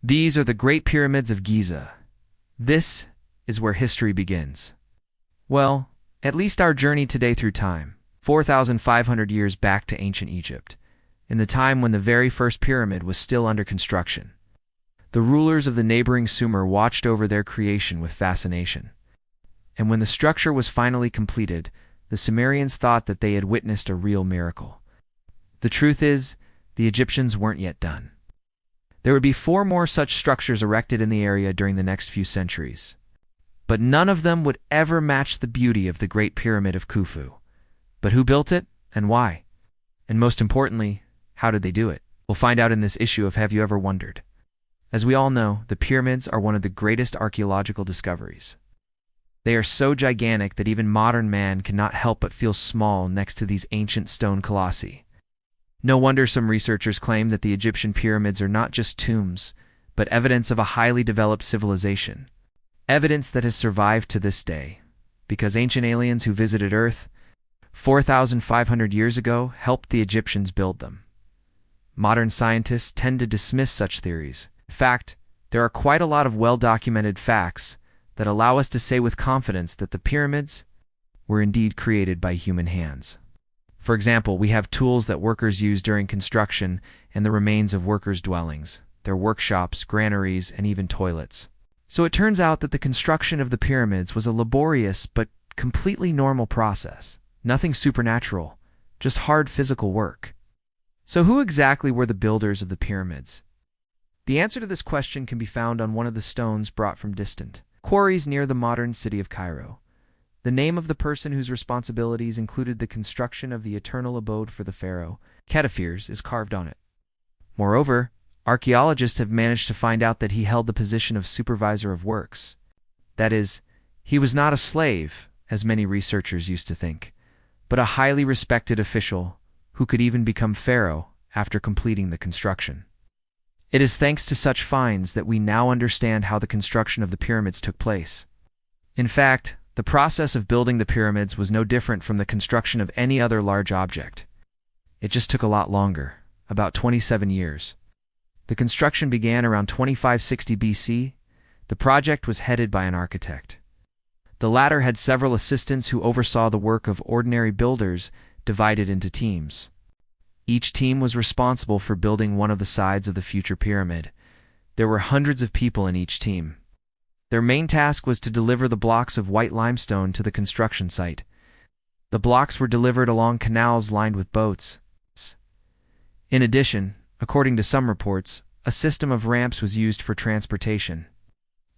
These are the Great Pyramids of Giza. This is where history begins. Well, at least our journey today through time, 4,500 years back to ancient Egypt, in the time when the very first pyramid was still under construction. The rulers of the neighboring Sumer watched over their creation with fascination. And when the structure was finally completed, the Sumerians thought that they had witnessed a real miracle. The truth is, the Egyptians weren't yet done. There would be 4 more such structures erected in the area during the next few centuries. But none of them would ever match the beauty of the Great Pyramid of Khufu. But who built it, and why? And most importantly, how did they do it? We'll find out in this issue of Have You Ever Wondered? As we all know, the pyramids are one of the greatest archaeological discoveries. They are so gigantic that even modern man cannot help but feel small next to these ancient stone colossi. No wonder some researchers claim that the Egyptian pyramids are not just tombs, but evidence of a highly developed civilization. Evidence that has survived to this day, because ancient aliens who visited Earth 4,500 years ago helped the Egyptians build them. Modern scientists tend to dismiss such theories. In fact, there are quite a lot of well-documented facts that allow us to say with confidence that the pyramids were indeed created by human hands. For example, we have tools that workers use during construction and the remains of workers' dwellings, their workshops, granaries, and even toilets. So it turns out that the construction of the pyramids was a laborious but completely normal process. Nothing supernatural, just hard physical work. So who exactly were the builders of the pyramids? The answer to this question can be found on one of the stones brought from distant quarries near the modern city of Cairo. The name of the person whose responsibilities included the construction of the eternal abode for the pharaoh, Khedaphirs, is carved on it. Moreover, archaeologists have managed to find out that he held the position of supervisor of works. That is, he was not a slave, as many researchers used to think, but a highly respected official who could even become pharaoh after completing the construction. It is thanks to such finds that we now understand how the construction of the pyramids took place. In fact, the process of building the pyramids was no different from the construction of any other large object. It just took a lot longer, about 27 years. The construction began around 2560 BC. The project was headed by an architect. The latter had several assistants who oversaw the work of ordinary builders divided into teams. Each team was responsible for building one of the sides of the future pyramid. There were hundreds of people in each team. Their main task was to deliver the blocks of white limestone to the construction site. The blocks were delivered along canals lined with boats. In addition, according to some reports, a system of ramps was used for transportation.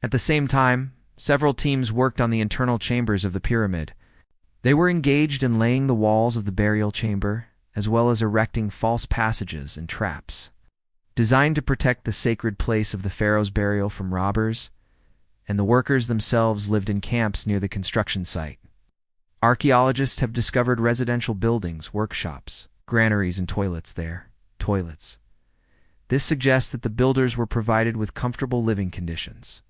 At the same time, several teams worked on the internal chambers of the pyramid. They were engaged in laying the walls of the burial chamber, as well as erecting false passages and traps, designed to protect the sacred place of the pharaoh's burial from robbers, and the workers themselves lived in camps near the construction site. Archaeologists have discovered residential buildings, workshops, granaries, and toilets there. This suggests that the builders were provided with comfortable living conditions.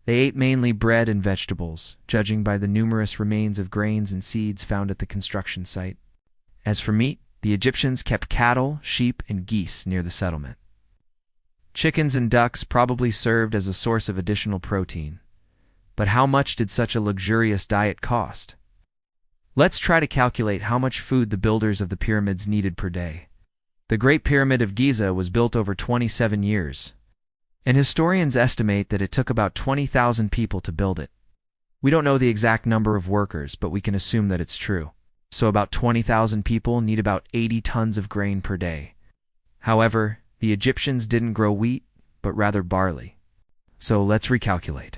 They ate mainly bread and vegetables, judging by the numerous remains of grains and seeds found at the construction site. As for meat, the Egyptians kept cattle, sheep, and geese near the settlement. Chickens and ducks probably served as a source of additional protein. But how much did such a luxurious diet cost? Let's try to calculate how much food the builders of the pyramids needed per day. The Great Pyramid of Giza was built over 27 years, and historians estimate that it took about 20,000 people to build it. We don't know the exact number of workers, but we can assume that it's true. So about 20,000 people need about 80 tons of grain per day. However, the Egyptians didn't grow wheat, but rather barley. So let's recalculate.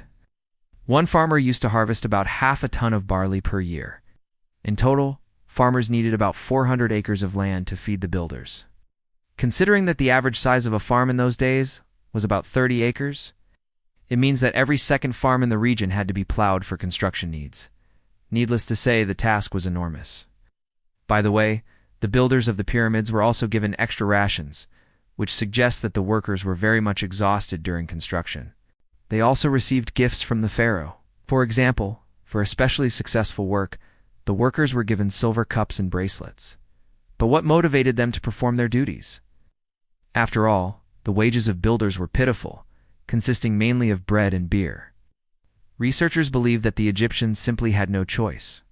One farmer used to harvest about half a ton of barley per year. In total, farmers needed about 400 acres of land to feed the builders. Considering that the average size of a farm in those days was about 30 acres, it means that every second farm in the region had to be plowed for construction needs. Needless to say, the task was enormous. By the way, the builders of the pyramids were also given extra rations, which suggests that the workers were very much exhausted during construction. They also received gifts from the pharaoh. For example, for especially successful work, the workers were given silver cups and bracelets. But what motivated them to perform their duties? After all, the wages of builders were pitiful, consisting mainly of bread and beer. Researchers believe that the Egyptians simply had no choice.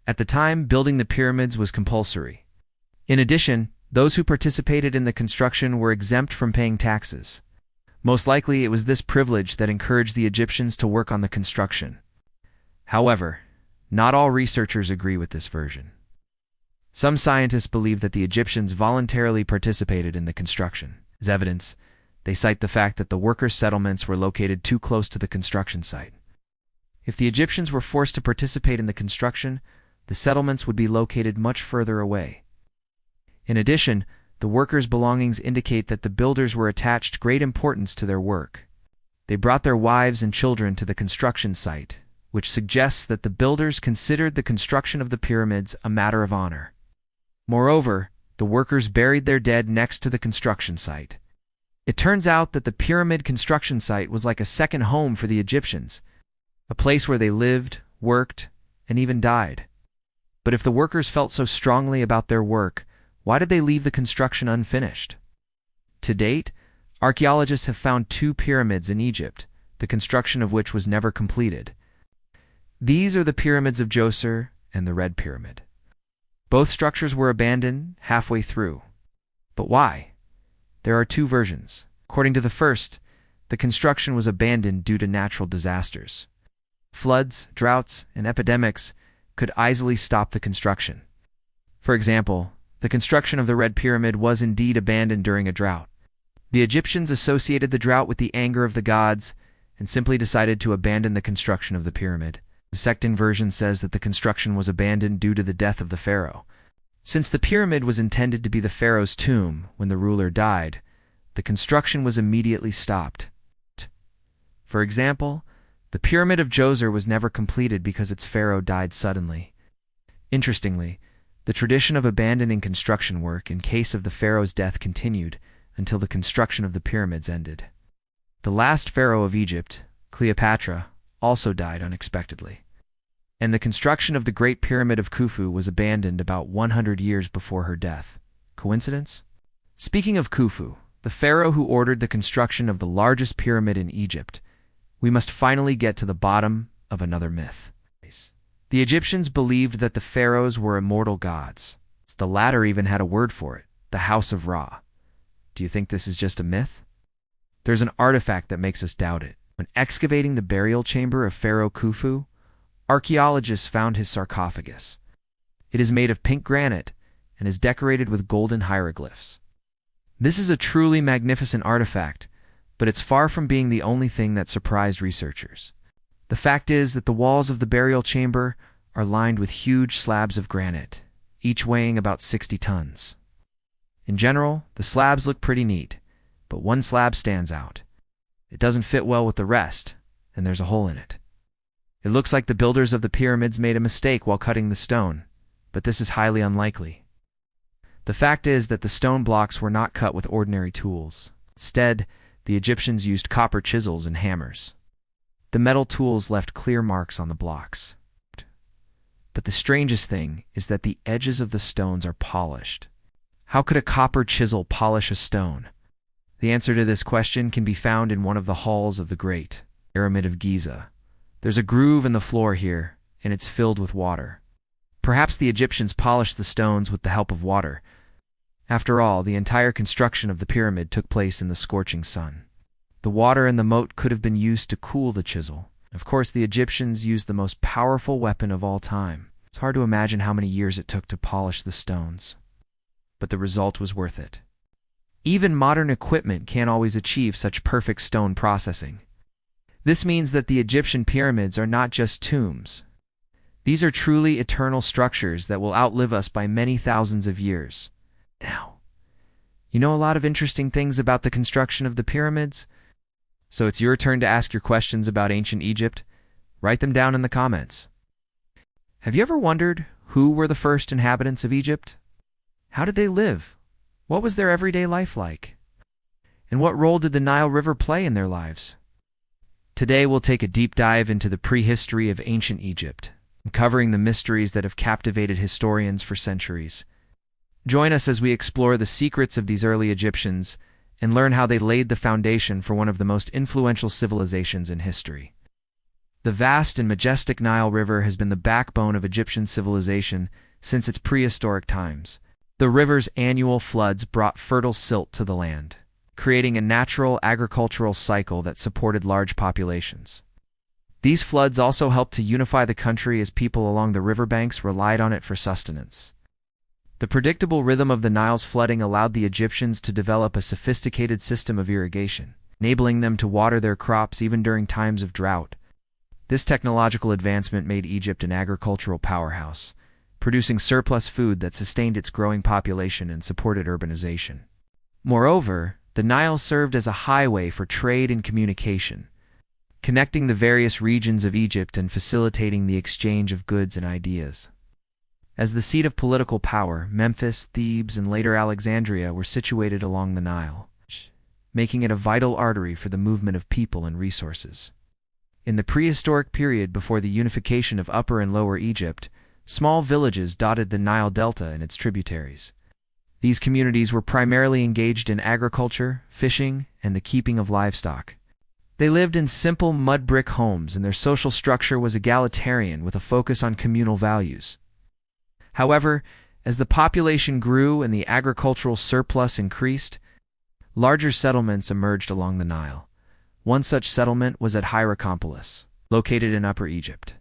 At the time, building the pyramids was compulsory. In addition, those who participated in the construction were exempt from paying taxes. Most likely, it was this privilege that encouraged the Egyptians to work on the construction. However, not all researchers agree with this version. Some scientists believe that the Egyptians voluntarily participated in the construction. As evidence, they cite the fact that the workers' settlements were located too close to the construction site. If the Egyptians were forced to participate in the construction, the settlements would be located much further away. In addition, the workers' belongings indicate that the builders were attached great importance to their work. They brought their wives and children to the construction site, which suggests that the builders considered the construction of the pyramids a matter of honor. Moreover, the workers buried their dead next to the construction site. It turns out that the pyramid construction site was like a second home for the Egyptians, a place where they lived, worked, and even died. But if the workers felt so strongly about their work, why did they leave the construction unfinished? To date, archaeologists have found 2 pyramids in Egypt, the construction of which was never completed. These are the pyramids of Djoser and the Red Pyramid. Both structures were abandoned halfway through. But why? There are 2 versions. According to the first, the construction was abandoned due to natural disasters. Floods, droughts, and epidemics could easily stop the construction. For example, the construction of the Red Pyramid was indeed abandoned during a drought. The Egyptians associated the drought with the anger of the gods and simply decided to abandon the construction of the pyramid. The second version says that the construction was abandoned due to the death of the pharaoh. Since the pyramid was intended to be the pharaoh's tomb when the ruler died, the construction was immediately stopped. For example, the pyramid of Djoser was never completed because its pharaoh died suddenly. Interestingly, the tradition of abandoning construction work in case of the pharaoh's death continued until the construction of the pyramids ended. The last pharaoh of Egypt, Cleopatra, also died unexpectedly. And the construction of the Great Pyramid of Khufu was abandoned about 100 years before her death. Coincidence? Speaking of Khufu, the pharaoh who ordered the construction of the largest pyramid in Egypt, we must finally get to the bottom of another myth. The Egyptians believed that the pharaohs were immortal gods. The latter even had a word for it, the House of Ra. Do you think this is just a myth? There's an artifact that makes us doubt it. When excavating the burial chamber of Pharaoh Khufu, archaeologists found his sarcophagus. It is made of pink granite and is decorated with golden hieroglyphs. This is a truly magnificent artifact, but it's far from being the only thing that surprised researchers. The fact is that the walls of the burial chamber are lined with huge slabs of granite, each weighing about 60 tons. In general, the slabs look pretty neat, but one slab stands out. It doesn't fit well with the rest, and there's a hole in it. It looks like the builders of the pyramids made a mistake while cutting the stone, but this is highly unlikely. The fact is that the stone blocks were not cut with ordinary tools. Instead, the Egyptians used copper chisels and hammers. The metal tools left clear marks on the blocks. But the strangest thing is that the edges of the stones are polished. How could a copper chisel polish a stone? The answer to this question can be found in one of the halls of the Great Pyramid of Giza. There's a groove in the floor here, and it's filled with water. Perhaps the Egyptians polished the stones with the help of water. After all, the entire construction of the pyramid took place in the scorching sun. The water in the moat could have been used to cool the chisel. Of course, the Egyptians used the most powerful weapon of all time. It's hard to imagine how many years it took to polish the stones. But the result was worth it. Even modern equipment can't always achieve such perfect stone processing. This means that the Egyptian pyramids are not just tombs. These are truly eternal structures that will outlive us by many thousands of years. Now, you know a lot of interesting things about the construction of the pyramids? So it's your turn to ask your questions about ancient Egypt. Write them down in the comments. Have you ever wondered who were the first inhabitants of Egypt? How did they live? What was their everyday life like? And what role did the Nile River play in their lives? Today we'll take a deep dive into the prehistory of ancient Egypt, uncovering the mysteries that have captivated historians for centuries. Join us as we explore the secrets of these early Egyptians and learn how they laid the foundation for one of the most influential civilizations in history. The vast and majestic Nile River has been the backbone of Egyptian civilization since its prehistoric times. The river's annual floods brought fertile silt to the land, creating a natural agricultural cycle that supported large populations. These floods also helped to unify the country as people along the riverbanks relied on it for sustenance. The predictable rhythm of the Nile's flooding allowed the Egyptians to develop a sophisticated system of irrigation, enabling them to water their crops even during times of drought. This technological advancement made Egypt an agricultural powerhouse, producing surplus food that sustained its growing population and supported urbanization. Moreover, the Nile served as a highway for trade and communication, connecting the various regions of Egypt and facilitating the exchange of goods and ideas. As the seat of political power, Memphis, Thebes, and later Alexandria were situated along the Nile, making it a vital artery for the movement of people and resources. In the prehistoric period before the unification of Upper and Lower Egypt, small villages dotted the Nile Delta and its tributaries. These communities were primarily engaged in agriculture, fishing, and the keeping of livestock. They lived in simple mud brick homes, and their social structure was egalitarian with a focus on communal values. However, as the population grew and the agricultural surplus increased, larger settlements emerged along the Nile. One such settlement was at Hierakonpolis, located in Upper Egypt.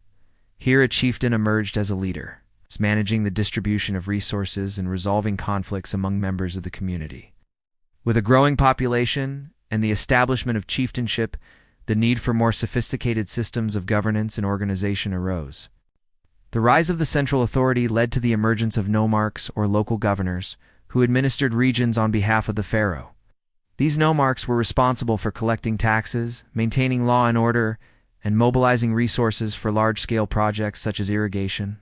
Here a chieftain emerged as a leader, managing the distribution of resources and resolving conflicts among members of the community. With a growing population and the establishment of chieftainship, the need for more sophisticated systems of governance and organization arose. The rise of the central authority led to the emergence of nomarchs or local governors, who administered regions on behalf of the pharaoh. These nomarchs were responsible for collecting taxes, maintaining law and order, and mobilizing resources for large-scale projects such as irrigation.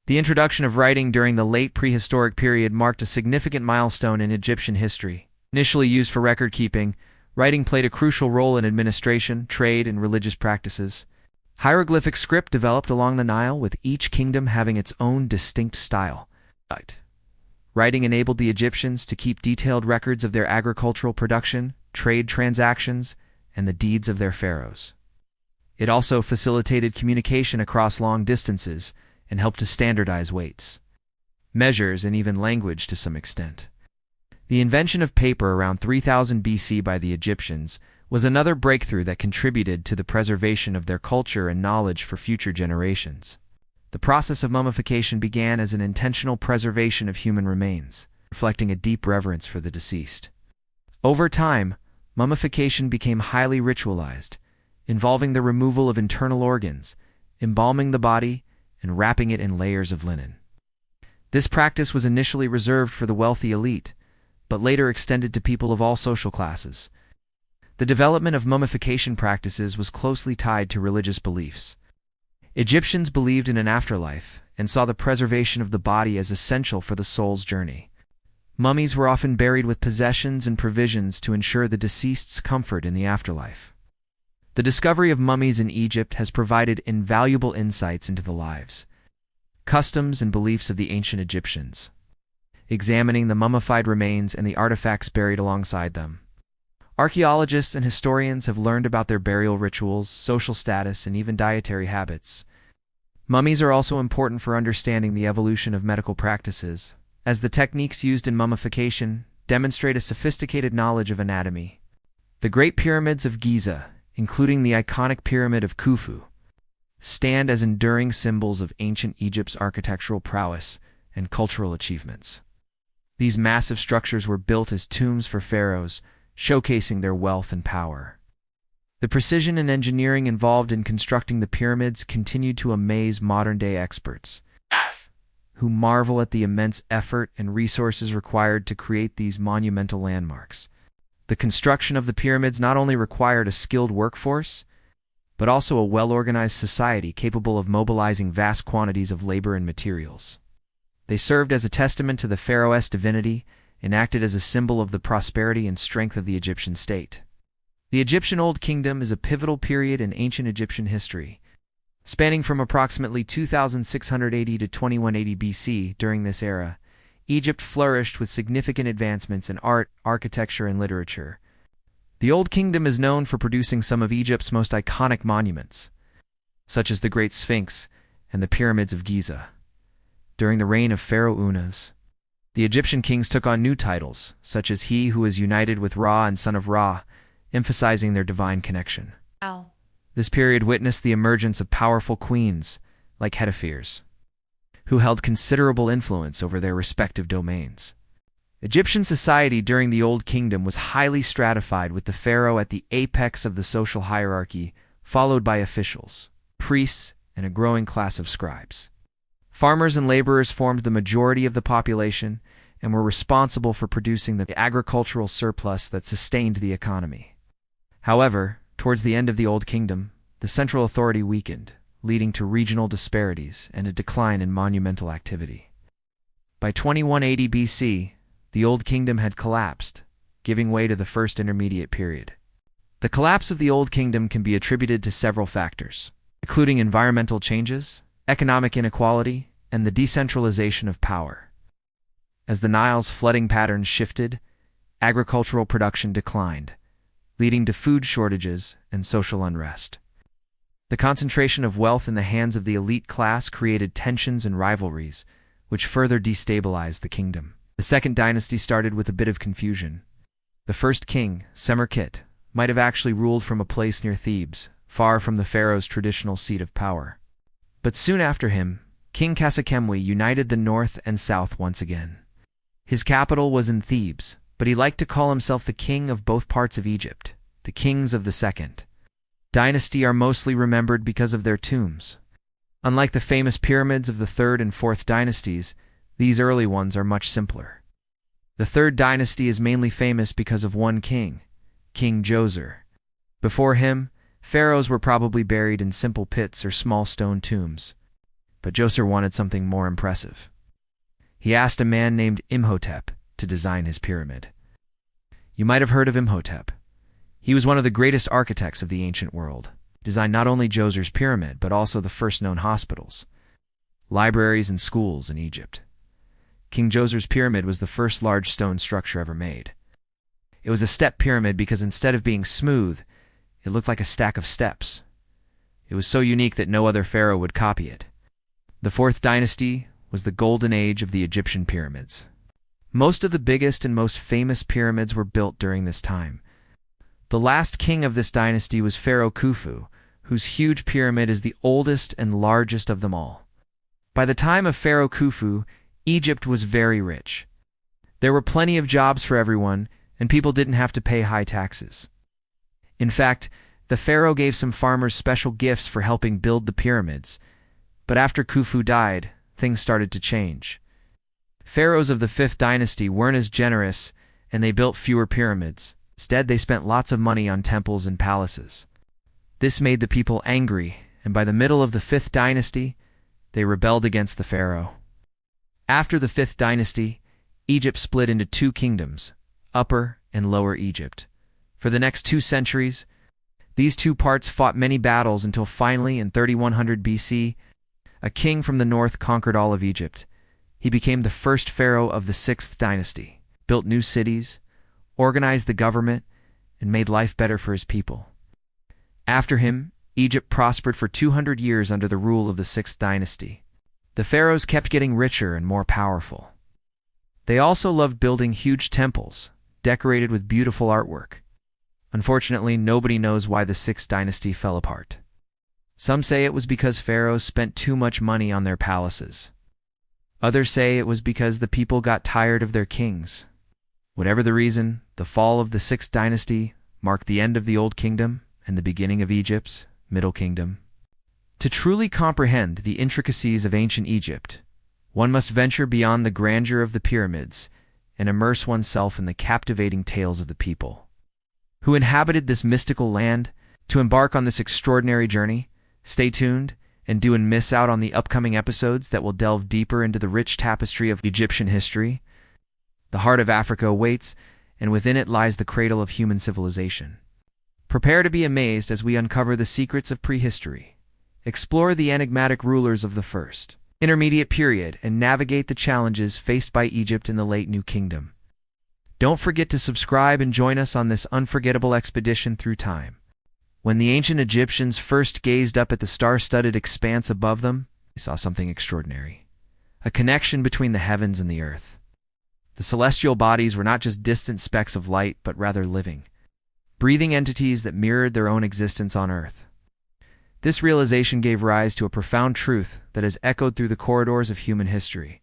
The introduction of writing during the late prehistoric period marked a significant milestone in Egyptian history. Initially used for record-keeping, writing played a crucial role in administration, trade, and religious practices. Hieroglyphic script developed along the Nile, with each kingdom having its own distinct style. Writing enabled the Egyptians to keep detailed records of their agricultural production, trade transactions, and the deeds of their pharaohs. It also facilitated communication across long distances and helped to standardize weights, measures, and even language to some extent. The invention of paper around 3000 BC by the Egyptians was another breakthrough that contributed to the preservation of their culture and knowledge for future generations. The process of mummification began as an intentional preservation of human remains, reflecting a deep reverence for the deceased. Over time, mummification became highly ritualized, involving the removal of internal organs, embalming the body, and wrapping it in layers of linen. This practice was initially reserved for the wealthy elite, but later extended to people of all social classes. The development of mummification practices was closely tied to religious beliefs. Egyptians believed in an afterlife and saw the preservation of the body as essential for the soul's journey. Mummies were often buried with possessions and provisions to ensure the deceased's comfort in the afterlife. The discovery of mummies in Egypt has provided invaluable insights into the lives, customs, and beliefs of the ancient Egyptians. Examining the mummified remains and the artifacts buried alongside them, archaeologists and historians have learned about their burial rituals, social status, and even dietary habits. Mummies are also important for understanding the evolution of medical practices, as the techniques used in mummification demonstrate a sophisticated knowledge of anatomy. The Great Pyramids of Giza, including the iconic Pyramid of Khufu, stand as enduring symbols of ancient Egypt's architectural prowess and cultural achievements. These massive structures were built as tombs for pharaohs, showcasing their wealth and power. The precision and engineering involved in constructing the pyramids continued to amaze modern-day experts, who marvel at the immense effort and resources required to create these monumental landmarks. The construction of the pyramids not only required a skilled workforce, but also a well-organized society capable of mobilizing vast quantities of labor and materials. They served as a testament to the Pharaoh's divinity and acted as a symbol of the prosperity and strength of the Egyptian state. The Egyptian Old Kingdom is a pivotal period in ancient Egyptian history, spanning from approximately 2680 to 2180 BC. During this era, Egypt flourished with significant advancements in art, architecture, and literature. The Old Kingdom is known for producing some of Egypt's most iconic monuments, such as the Great Sphinx and the Pyramids of Giza. During the reign of Pharaoh Unas, the Egyptian kings took on new titles, such as He Who is United with Ra and Son of Ra, emphasizing their divine connection. Wow. This period witnessed the emergence of powerful queens, like Hetepheres, who held considerable influence over their respective domains. Egyptian society during the Old Kingdom was highly stratified, with the pharaoh at the apex of the social hierarchy, followed by officials, priests, and a growing class of scribes. Farmers and laborers formed the majority of the population and were responsible for producing the agricultural surplus that sustained the economy. However, towards the end of the Old Kingdom, the central authority weakened, leading to regional disparities and a decline in monumental activity. By 2180 BC, the Old Kingdom had collapsed, giving way to the First Intermediate Period. The collapse of the Old Kingdom can be attributed to several factors, including environmental changes, economic inequality, and the decentralization of power. As the Nile's flooding patterns shifted, agricultural production declined, leading to food shortages and social unrest. The concentration of wealth in the hands of the elite class created tensions and rivalries, which further destabilized the kingdom. The Second Dynasty started with a bit of confusion. The first king, Semerkit, might have actually ruled from a place near Thebes, far from the pharaoh's traditional seat of power. But soon after him, King Kasekemwi united the north and south once again. His capital was in Thebes, but he liked to call himself the king of both parts of Egypt, the kings of the Second Dynasty are mostly remembered because of their tombs. Unlike the famous pyramids of the Third and Fourth Dynasties, these early ones are much simpler. The Third Dynasty is mainly famous because of one king, King Djoser. Before him, pharaohs were probably buried in simple pits or small stone tombs. But Djoser wanted something more impressive. He asked a man named Imhotep to design his pyramid. You might have heard of Imhotep. He was one of the greatest architects of the ancient world. He designed not only Djoser's pyramid, but also the first known hospitals, libraries, and schools in Egypt. King Djoser's pyramid was the first large stone structure ever made. It was a step pyramid because instead of being smooth, it looked like a stack of steps. It was so unique that no other pharaoh would copy it. The Fourth Dynasty was the golden age of the Egyptian pyramids. Most of the biggest and most famous pyramids were built during this time. The last king of this dynasty was Pharaoh Khufu, whose huge pyramid is the oldest and largest of them all. By the time of Pharaoh Khufu, Egypt was very rich. There were plenty of jobs for everyone, and people didn't have to pay high taxes. In fact, the pharaoh gave some farmers special gifts for helping build the pyramids. But after Khufu died, things started to change. Pharaohs of the Fifth Dynasty weren't as generous, and they built fewer pyramids. Instead, they spent lots of money on temples and palaces. This made the people angry, and by the middle of the Fifth Dynasty, they rebelled against the pharaoh. After the Fifth Dynasty, Egypt split into two kingdoms, Upper and Lower Egypt. For the next 2 centuries, these two parts fought many battles until finally, in 3100 BC, a king from the north conquered all of Egypt. He became the first pharaoh of the Sixth Dynasty, built new cities, organized the government, and made life better for his people. After him, Egypt prospered for 200 years under the rule of the Sixth Dynasty. The pharaohs kept getting richer and more powerful. They also loved building huge temples, decorated with beautiful artwork. Unfortunately, nobody knows why the Sixth Dynasty fell apart. Some say it was because pharaohs spent too much money on their palaces. Others say it was because the people got tired of their kings. Whatever the reason, the fall of the Sixth Dynasty marked the end of the Old Kingdom and the beginning of Egypt's Middle Kingdom. To truly comprehend the intricacies of ancient Egypt, one must venture beyond the grandeur of the pyramids and immerse oneself in the captivating tales of the people who inhabited this mystical land. To embark on this extraordinary journey, stay tuned and don't miss out on the upcoming episodes that will delve deeper into the rich tapestry of Egyptian history. The heart of Africa awaits, and within it lies the cradle of human civilization. Prepare to be amazed as we uncover the secrets of prehistory, explore the enigmatic rulers of the First intermediate period and navigate the challenges faced by Egypt in the late New Kingdom. Don't forget to subscribe and join us on this unforgettable expedition through time. When the ancient Egyptians first gazed up at the star-studded expanse above them, they saw something extraordinary. A connection between the heavens and the earth. The celestial bodies were not just distant specks of light, but rather living, breathing entities that mirrored their own existence on earth. This realization gave rise to a profound truth that has echoed through the corridors of human history.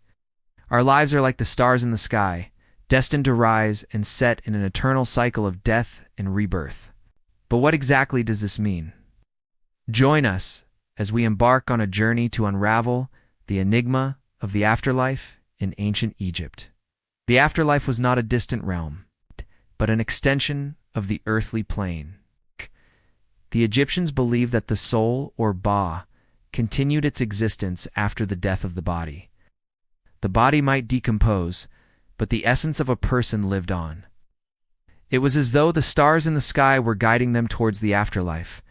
Our lives are like the stars in the sky, destined to rise and set in an eternal cycle of death and rebirth. But what exactly does this mean? Join us as we embark on a journey to unravel the enigma of the afterlife in ancient Egypt. The afterlife was not a distant realm, but an extension of the earthly plane. The Egyptians believed that the soul, or Ba, continued its existence after the death of the body. The body might decompose, but the essence of a person lived on. It was as though the stars in the sky were guiding them towards the afterlife,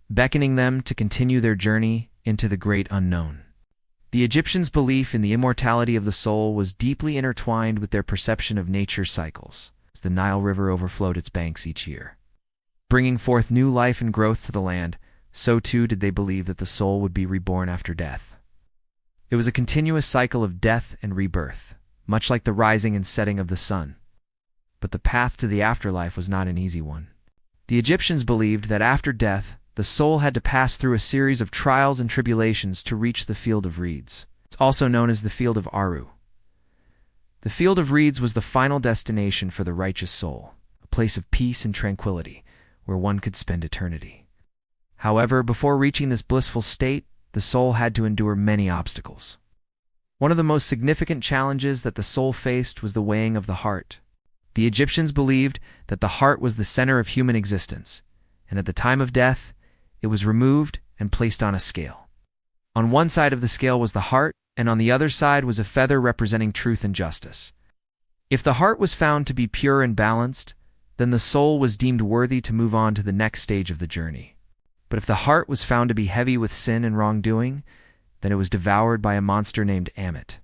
beckoning them to continue their journey into the great unknown. The Egyptians' belief in the immortality of the soul was deeply intertwined with their perception of nature's cycles, as the Nile River overflowed its banks each year, bringing forth new life and growth to the land. So too did they believe that the soul would be reborn after death. It was a continuous cycle of death and rebirth, much like the rising and setting of the sun. But the path to the afterlife was not an easy one. The Egyptians believed that after death, the soul had to pass through a series of trials and tribulations to reach the field of reeds. It's also known as the field of Aru. The field of reeds was the final destination for the righteous soul, a place of peace and tranquility, where one could spend eternity. However, before reaching this blissful state, the soul had to endure many obstacles. One of the most significant challenges that the soul faced was the weighing of the heart. The Egyptians believed that the heart was the center of human existence, and at the time of death, it was removed and placed on a scale. On one side of the scale was the heart, and on the other side was a feather representing truth and justice. If the heart was found to be pure and balanced, then the soul was deemed worthy to move on to the next stage of the journey. But if the heart was found to be heavy with sin and wrongdoing, then it was devoured by a monster named Ammit,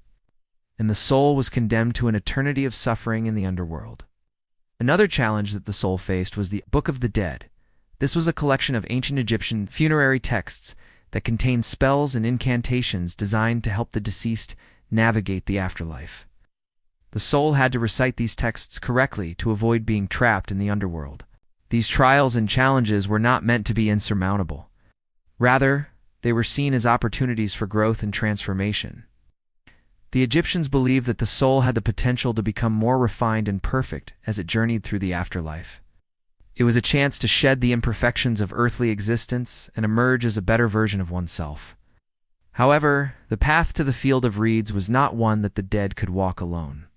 and the soul was condemned to an eternity of suffering in the underworld. Another challenge that the soul faced was the Book of the Dead. This was a collection of ancient Egyptian funerary texts that contained spells and incantations designed to help the deceased navigate the afterlife. The soul had to recite these texts correctly to avoid being trapped in the underworld. These trials and challenges were not meant to be insurmountable. Rather, they were seen as opportunities for growth and transformation. The Egyptians believed that the soul had the potential to become more refined and perfect as it journeyed through the afterlife. It was a chance to shed the imperfections of earthly existence and emerge as a better version of oneself. However, the path to the field of reeds was not one that the dead could walk alone.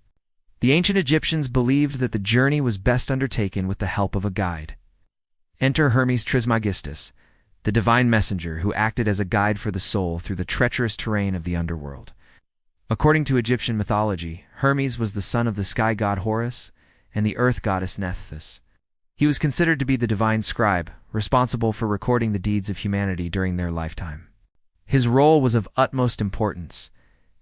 The ancient Egyptians believed that the journey was best undertaken with the help of a guide. Enter Hermes Trismegistus, the divine messenger who acted as a guide for the soul through the treacherous terrain of the underworld. According to Egyptian mythology, Hermes was the son of the sky god Horus and the earth goddess Nephthys. He was considered to be the divine scribe, responsible for recording the deeds of humanity during their lifetime. His role was of utmost importance,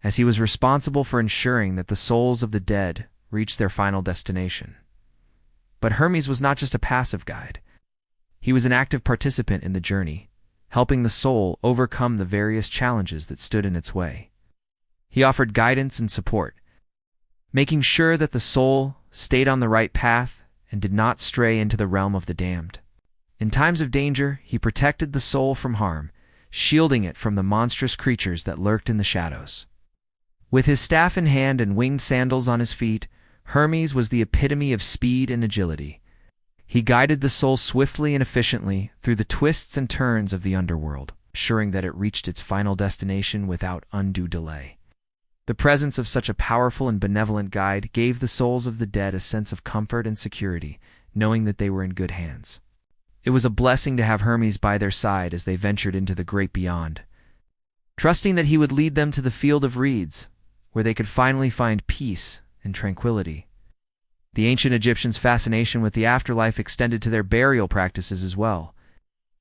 as he was responsible for ensuring that the souls of the dead reached their final destination. But Hermes was not just a passive guide. He was an active participant in the journey, helping the soul overcome the various challenges that stood in its way. He offered guidance and support, making sure that the soul stayed on the right path and did not stray into the realm of the damned. In times of danger, he protected the soul from harm, shielding it from the monstrous creatures that lurked in the shadows. With his staff in hand and winged sandals on his feet, Hermes was the epitome of speed and agility. He guided the soul swiftly and efficiently through the twists and turns of the underworld, ensuring that it reached its final destination without undue delay. The presence of such a powerful and benevolent guide gave the souls of the dead a sense of comfort and security, knowing that they were in good hands. It was a blessing to have Hermes by their side as they ventured into the great beyond, trusting that he would lead them to the field of reeds, where they could finally find peace and tranquility. The ancient Egyptians' fascination with the afterlife extended to their burial practices as well.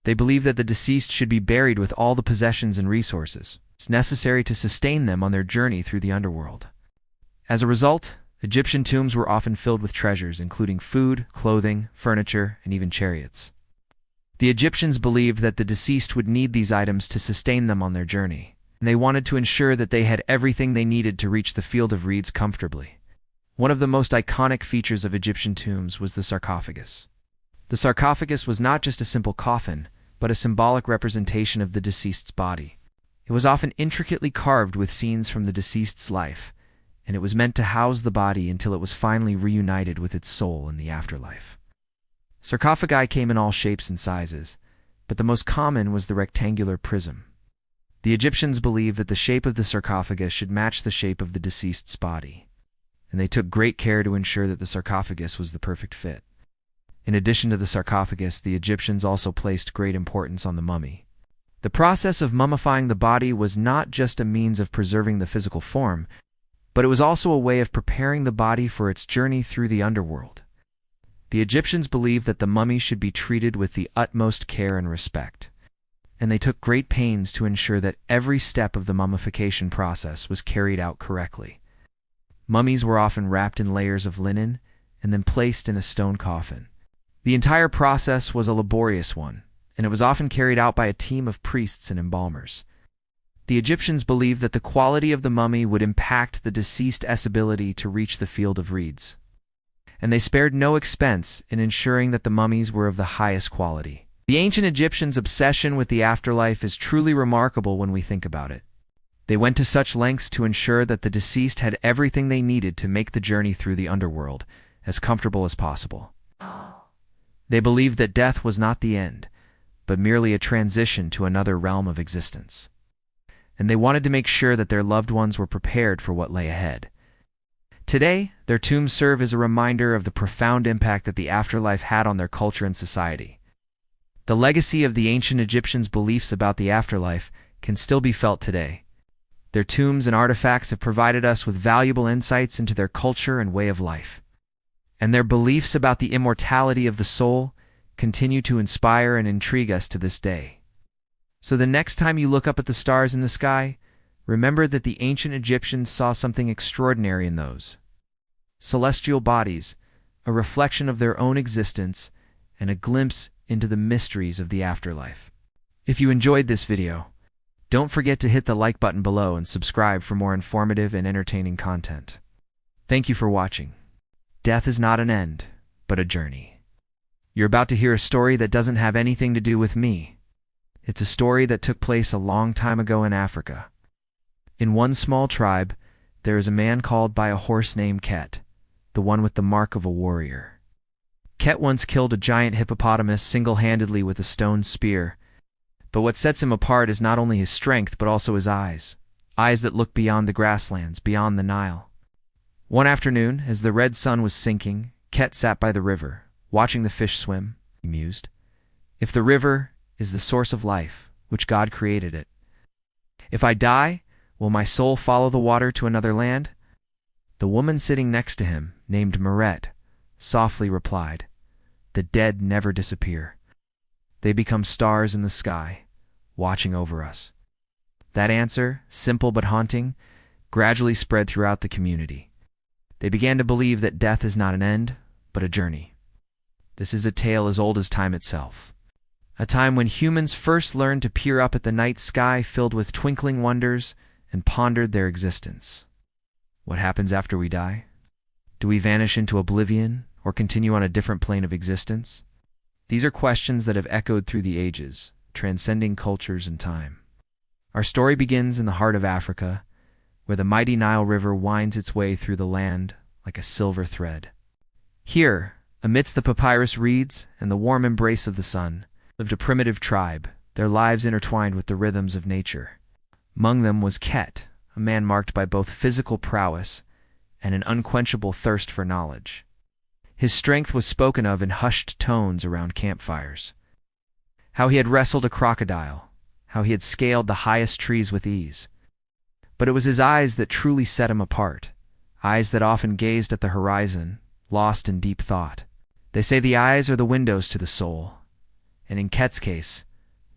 They believed that the deceased should be buried with all the possessions and resources, necessary to sustain them on their journey through the underworld. As a result, Egyptian tombs were often filled with treasures, including food, clothing, furniture, and even chariots. The Egyptians believed that the deceased would need these items to sustain them on their journey, and they wanted to ensure that they had everything they needed to reach the field of reeds comfortably. One of the most iconic features of Egyptian tombs was the sarcophagus. The sarcophagus was not just a simple coffin, but a symbolic representation of the deceased's body. It was often intricately carved with scenes from the deceased's life, and it was meant to house the body until it was finally reunited with its soul in the afterlife. Sarcophagi came in all shapes and sizes, but the most common was the rectangular prism. The Egyptians believed that the shape of the sarcophagus should match the shape of the deceased's body, and they took great care to ensure that the sarcophagus was the perfect fit. In addition to the sarcophagus, the Egyptians also placed great importance on the mummy. The process of mummifying the body was not just a means of preserving the physical form, but it was also a way of preparing the body for its journey through the underworld. The Egyptians believed that the mummy should be treated with the utmost care and respect, and they took great pains to ensure that every step of the mummification process was carried out correctly. Mummies were often wrapped in layers of linen and then placed in a stone coffin. The entire process was a laborious one, and it was often carried out by a team of priests and embalmers. The Egyptians believed that the quality of the mummy would impact the deceased's ability to reach the field of reeds, and they spared no expense in ensuring that the mummies were of the highest quality. The ancient Egyptians' obsession with the afterlife is truly remarkable when we think about it. They went to such lengths to ensure that the deceased had everything they needed to make the journey through the underworld as comfortable as possible. They believed that death was not the end, but merely a transition to another realm of existence. And they wanted to make sure that their loved ones were prepared for what lay ahead. Today, their tombs serve as a reminder of the profound impact that the afterlife had on their culture and society. The legacy of the ancient Egyptians' beliefs about the afterlife can still be felt today. Their tombs and artifacts have provided us with valuable insights into their culture and way of life. And their beliefs about the immortality of the soul continue to inspire and intrigue us to this day. So the next time you look up at the stars in the sky, remember that the ancient Egyptians saw something extraordinary in those celestial bodies, a reflection of their own existence, and a glimpse into the mysteries of the afterlife. If you enjoyed this video, don't forget to hit the like button below and subscribe for more informative and entertaining content. Thank you for watching. Death is not an end, but a journey. You're about to hear a story that doesn't have anything to do with me. It's a story that took place a long time ago in Africa. In one small tribe, there is a man called by a horse named Ket, the one with the mark of a warrior. Ket once killed a giant hippopotamus single-handedly with a stone spear, but what sets him apart is not only his strength but also his eyes that look beyond the grasslands, beyond the Nile. One afternoon, as the red sun was sinking, Ket sat by the river, watching the fish swim. He mused, "If the river is the source of life, which God created it, if I die, will my soul follow the water to another land?" The woman sitting next to him, named Meret, softly replied, "The dead never disappear. They become stars in the sky, watching over us." That answer, simple but haunting, gradually spread throughout the community. They began to believe that death is not an end, but a journey. This is a tale as old as time itself. A time when humans first learned to peer up at the night sky filled with twinkling wonders and pondered their existence. What happens after we die? Do we vanish into oblivion or continue on a different plane of existence? These are questions that have echoed through the ages, transcending cultures and time. Our story begins in the heart of Africa, where the mighty Nile River winds its way through the land like a silver thread. Here, amidst the papyrus reeds and the warm embrace of the sun, lived a primitive tribe, their lives intertwined with the rhythms of nature. Among them was Ket, a man marked by both physical prowess and an unquenchable thirst for knowledge. His strength was spoken of in hushed tones around campfires. How he had wrestled a crocodile, how he had scaled the highest trees with ease. But it was his eyes that truly set him apart, eyes that often gazed at the horizon, lost in deep thought. They say the eyes are the windows to the soul, and in Ket's case,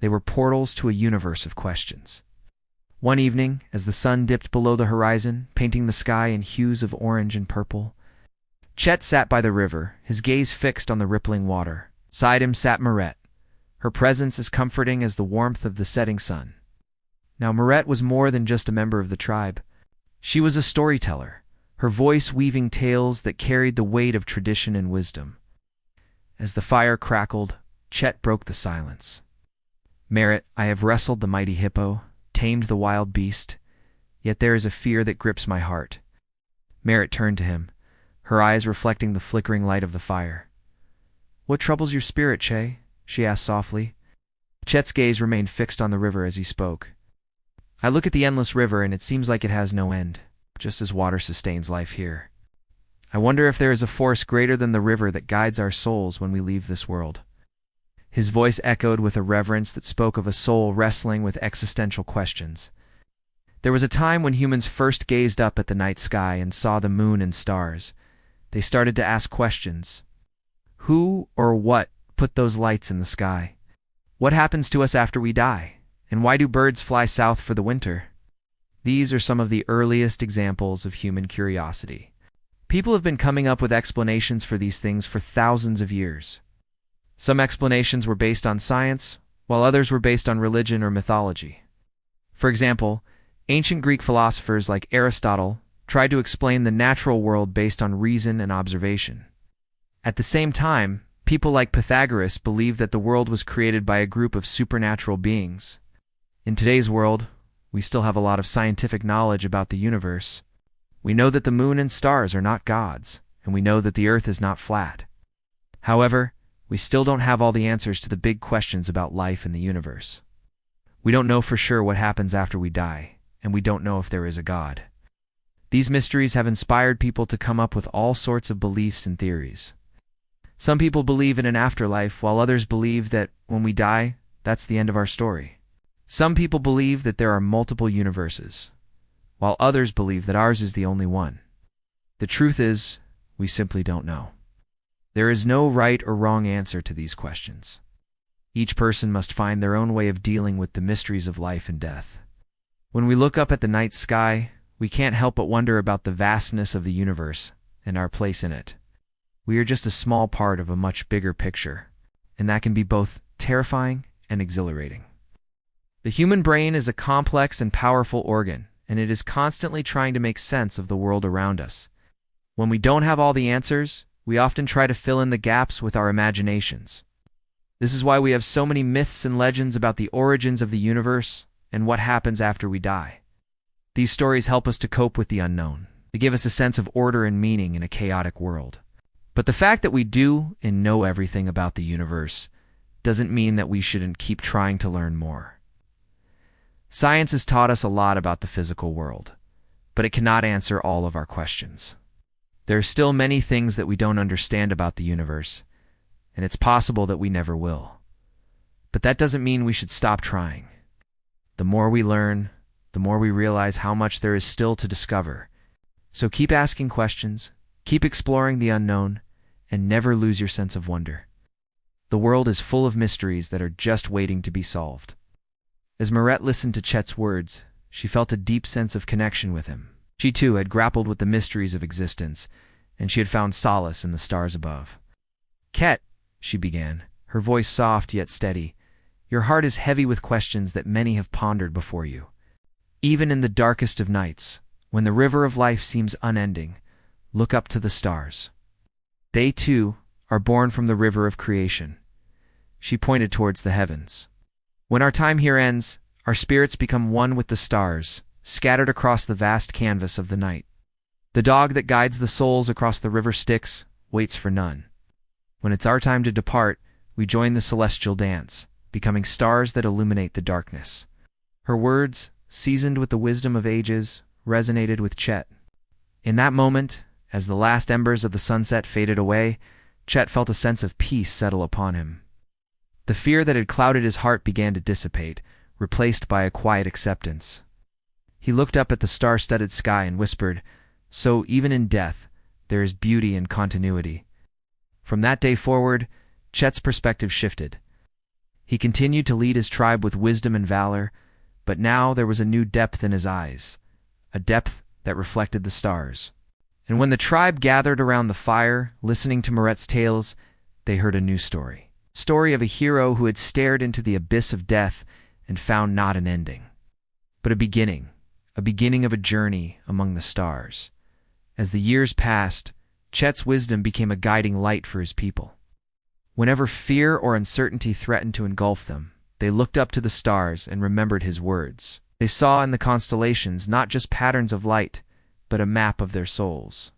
they were portals to a universe of questions. One evening, as the sun dipped below the horizon, painting the sky in hues of orange and purple, Chet sat by the river, his gaze fixed on the rippling water. Beside him sat Maret, her presence as comforting as the warmth of the setting sun. Now Maret was more than just a member of the tribe. She was a storyteller, her voice weaving tales that carried the weight of tradition and wisdom. As the fire crackled, Chet broke the silence. "Maret, I have wrestled the mighty hippo, tamed the wild beast, yet there is a fear that grips my heart." Maret turned to him, her eyes reflecting the flickering light of the fire. "What troubles your spirit, Che?" she asked softly. Chet's gaze remained fixed on the river as he spoke. "I look at the endless river and it seems like it has no end, just as water sustains life here. I wonder if there is a force greater than the river that guides our souls when we leave this world." His voice echoed with a reverence that spoke of a soul wrestling with existential questions. There was a time when humans first gazed up at the night sky and saw the moon and stars. They started to ask questions. Who or what put those lights in the sky? What happens to us after we die? And why do birds fly south for the winter? These are some of the earliest examples of human curiosity. People have been coming up with explanations for these things for thousands of years. Some explanations were based on science, while others were based on religion or mythology. For example, ancient Greek philosophers like Aristotle tried to explain the natural world based on reason and observation. At the same time, people like Pythagoras believed that the world was created by a group of supernatural beings. In today's world, we still have a lot of scientific knowledge about the universe. We know that the moon and stars are not gods, and we know that the earth is not flat. However, we still don't have all the answers to the big questions about life in the universe. We don't know for sure what happens after we die, and we don't know if there is a God. These mysteries have inspired people to come up with all sorts of beliefs and theories. Some people believe in an afterlife, while others believe that when we die, that's the end of our story. Some people believe that there are multiple universes, while others believe that ours is the only one. The truth is, we simply don't know. There is no right or wrong answer to these questions. Each person must find their own way of dealing with the mysteries of life and death. When we look up at the night sky, we can't help but wonder about the vastness of the universe and our place in it. We are just a small part of a much bigger picture, and that can be both terrifying and exhilarating. The human brain is a complex and powerful organ, and it is constantly trying to make sense of the world around us. When we don't have all the answers, we often try to fill in the gaps with our imaginations. This is why we have so many myths and legends about the origins of the universe and what happens after we die. These stories help us to cope with the unknown. They give us a sense of order and meaning in a chaotic world. But the fact that we do and know everything about the universe doesn't mean that we shouldn't keep trying to learn more. Science has taught us a lot about the physical world, but it cannot answer all of our questions. There are still many things that we don't understand about the universe, and it's possible that we never will. But that doesn't mean we should stop trying. The more we learn, the more we realize how much there is still to discover. So keep asking questions, keep exploring the unknown, and never lose your sense of wonder. The world is full of mysteries that are just waiting to be solved. As Maret listened to Chet's words, she felt a deep sense of connection with him. She too had grappled with the mysteries of existence, and she had found solace in the stars above. "Ket," she began, her voice soft yet steady, "your heart is heavy with questions that many have pondered before you. Even in the darkest of nights, when the river of life seems unending, look up to the stars. They, too, are born from the river of creation." She pointed towards the heavens. "When our time here ends, our spirits become one with the stars, scattered across the vast canvas of the night. The dog that guides the souls across the river Styx waits for none. When it's our time to depart, we join the celestial dance, becoming stars that illuminate the darkness." Her words, seasoned with the wisdom of ages, resonated with Chet. In that moment, as the last embers of the sunset faded away, Chet felt a sense of peace settle upon him. The fear that had clouded his heart began to dissipate, replaced by a quiet acceptance. He looked up at the star-studded sky and whispered, "So even in death, there is beauty and continuity." From that day forward, Chet's perspective shifted. He continued to lead his tribe with wisdom and valor, But now there was a new depth in his eyes, a depth that reflected the stars. And when the tribe gathered around the fire, listening to Meret's tales, they heard a new story. Story of a hero who had stared into the abyss of death and found not an ending, but a beginning of a journey among the stars. As the years passed, Chet's wisdom became a guiding light for his people. Whenever fear or uncertainty threatened to engulf them, they looked up to the stars and remembered his words. They saw in the constellations not just patterns of light, but a map of their souls.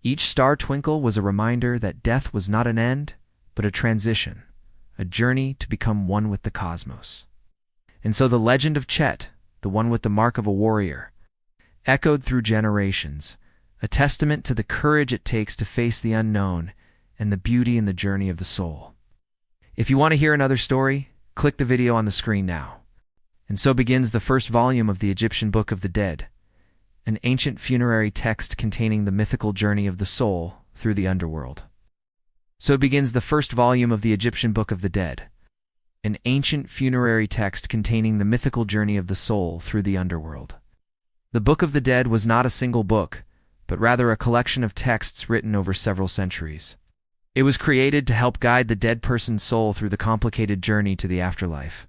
Each star twinkle was a reminder that death was not an end, but a transition, a journey to become one with the cosmos. And so the legend of Chet, the one with the mark of a warrior, echoed through generations, a testament to the courage it takes to face the unknown and the beauty in the journey of the soul. If you want to hear another story, click the video on the screen now. And so begins the first volume of the Egyptian Book of the Dead, an ancient funerary text containing the mythical journey of the soul through the underworld. So begins the first volume of the Egyptian Book of the Dead, an ancient funerary text containing the mythical journey of the soul through the underworld. The Book of the Dead was not a single book, but rather a collection of texts written over several centuries. It was created to help guide the dead person's soul through the complicated journey to the afterlife.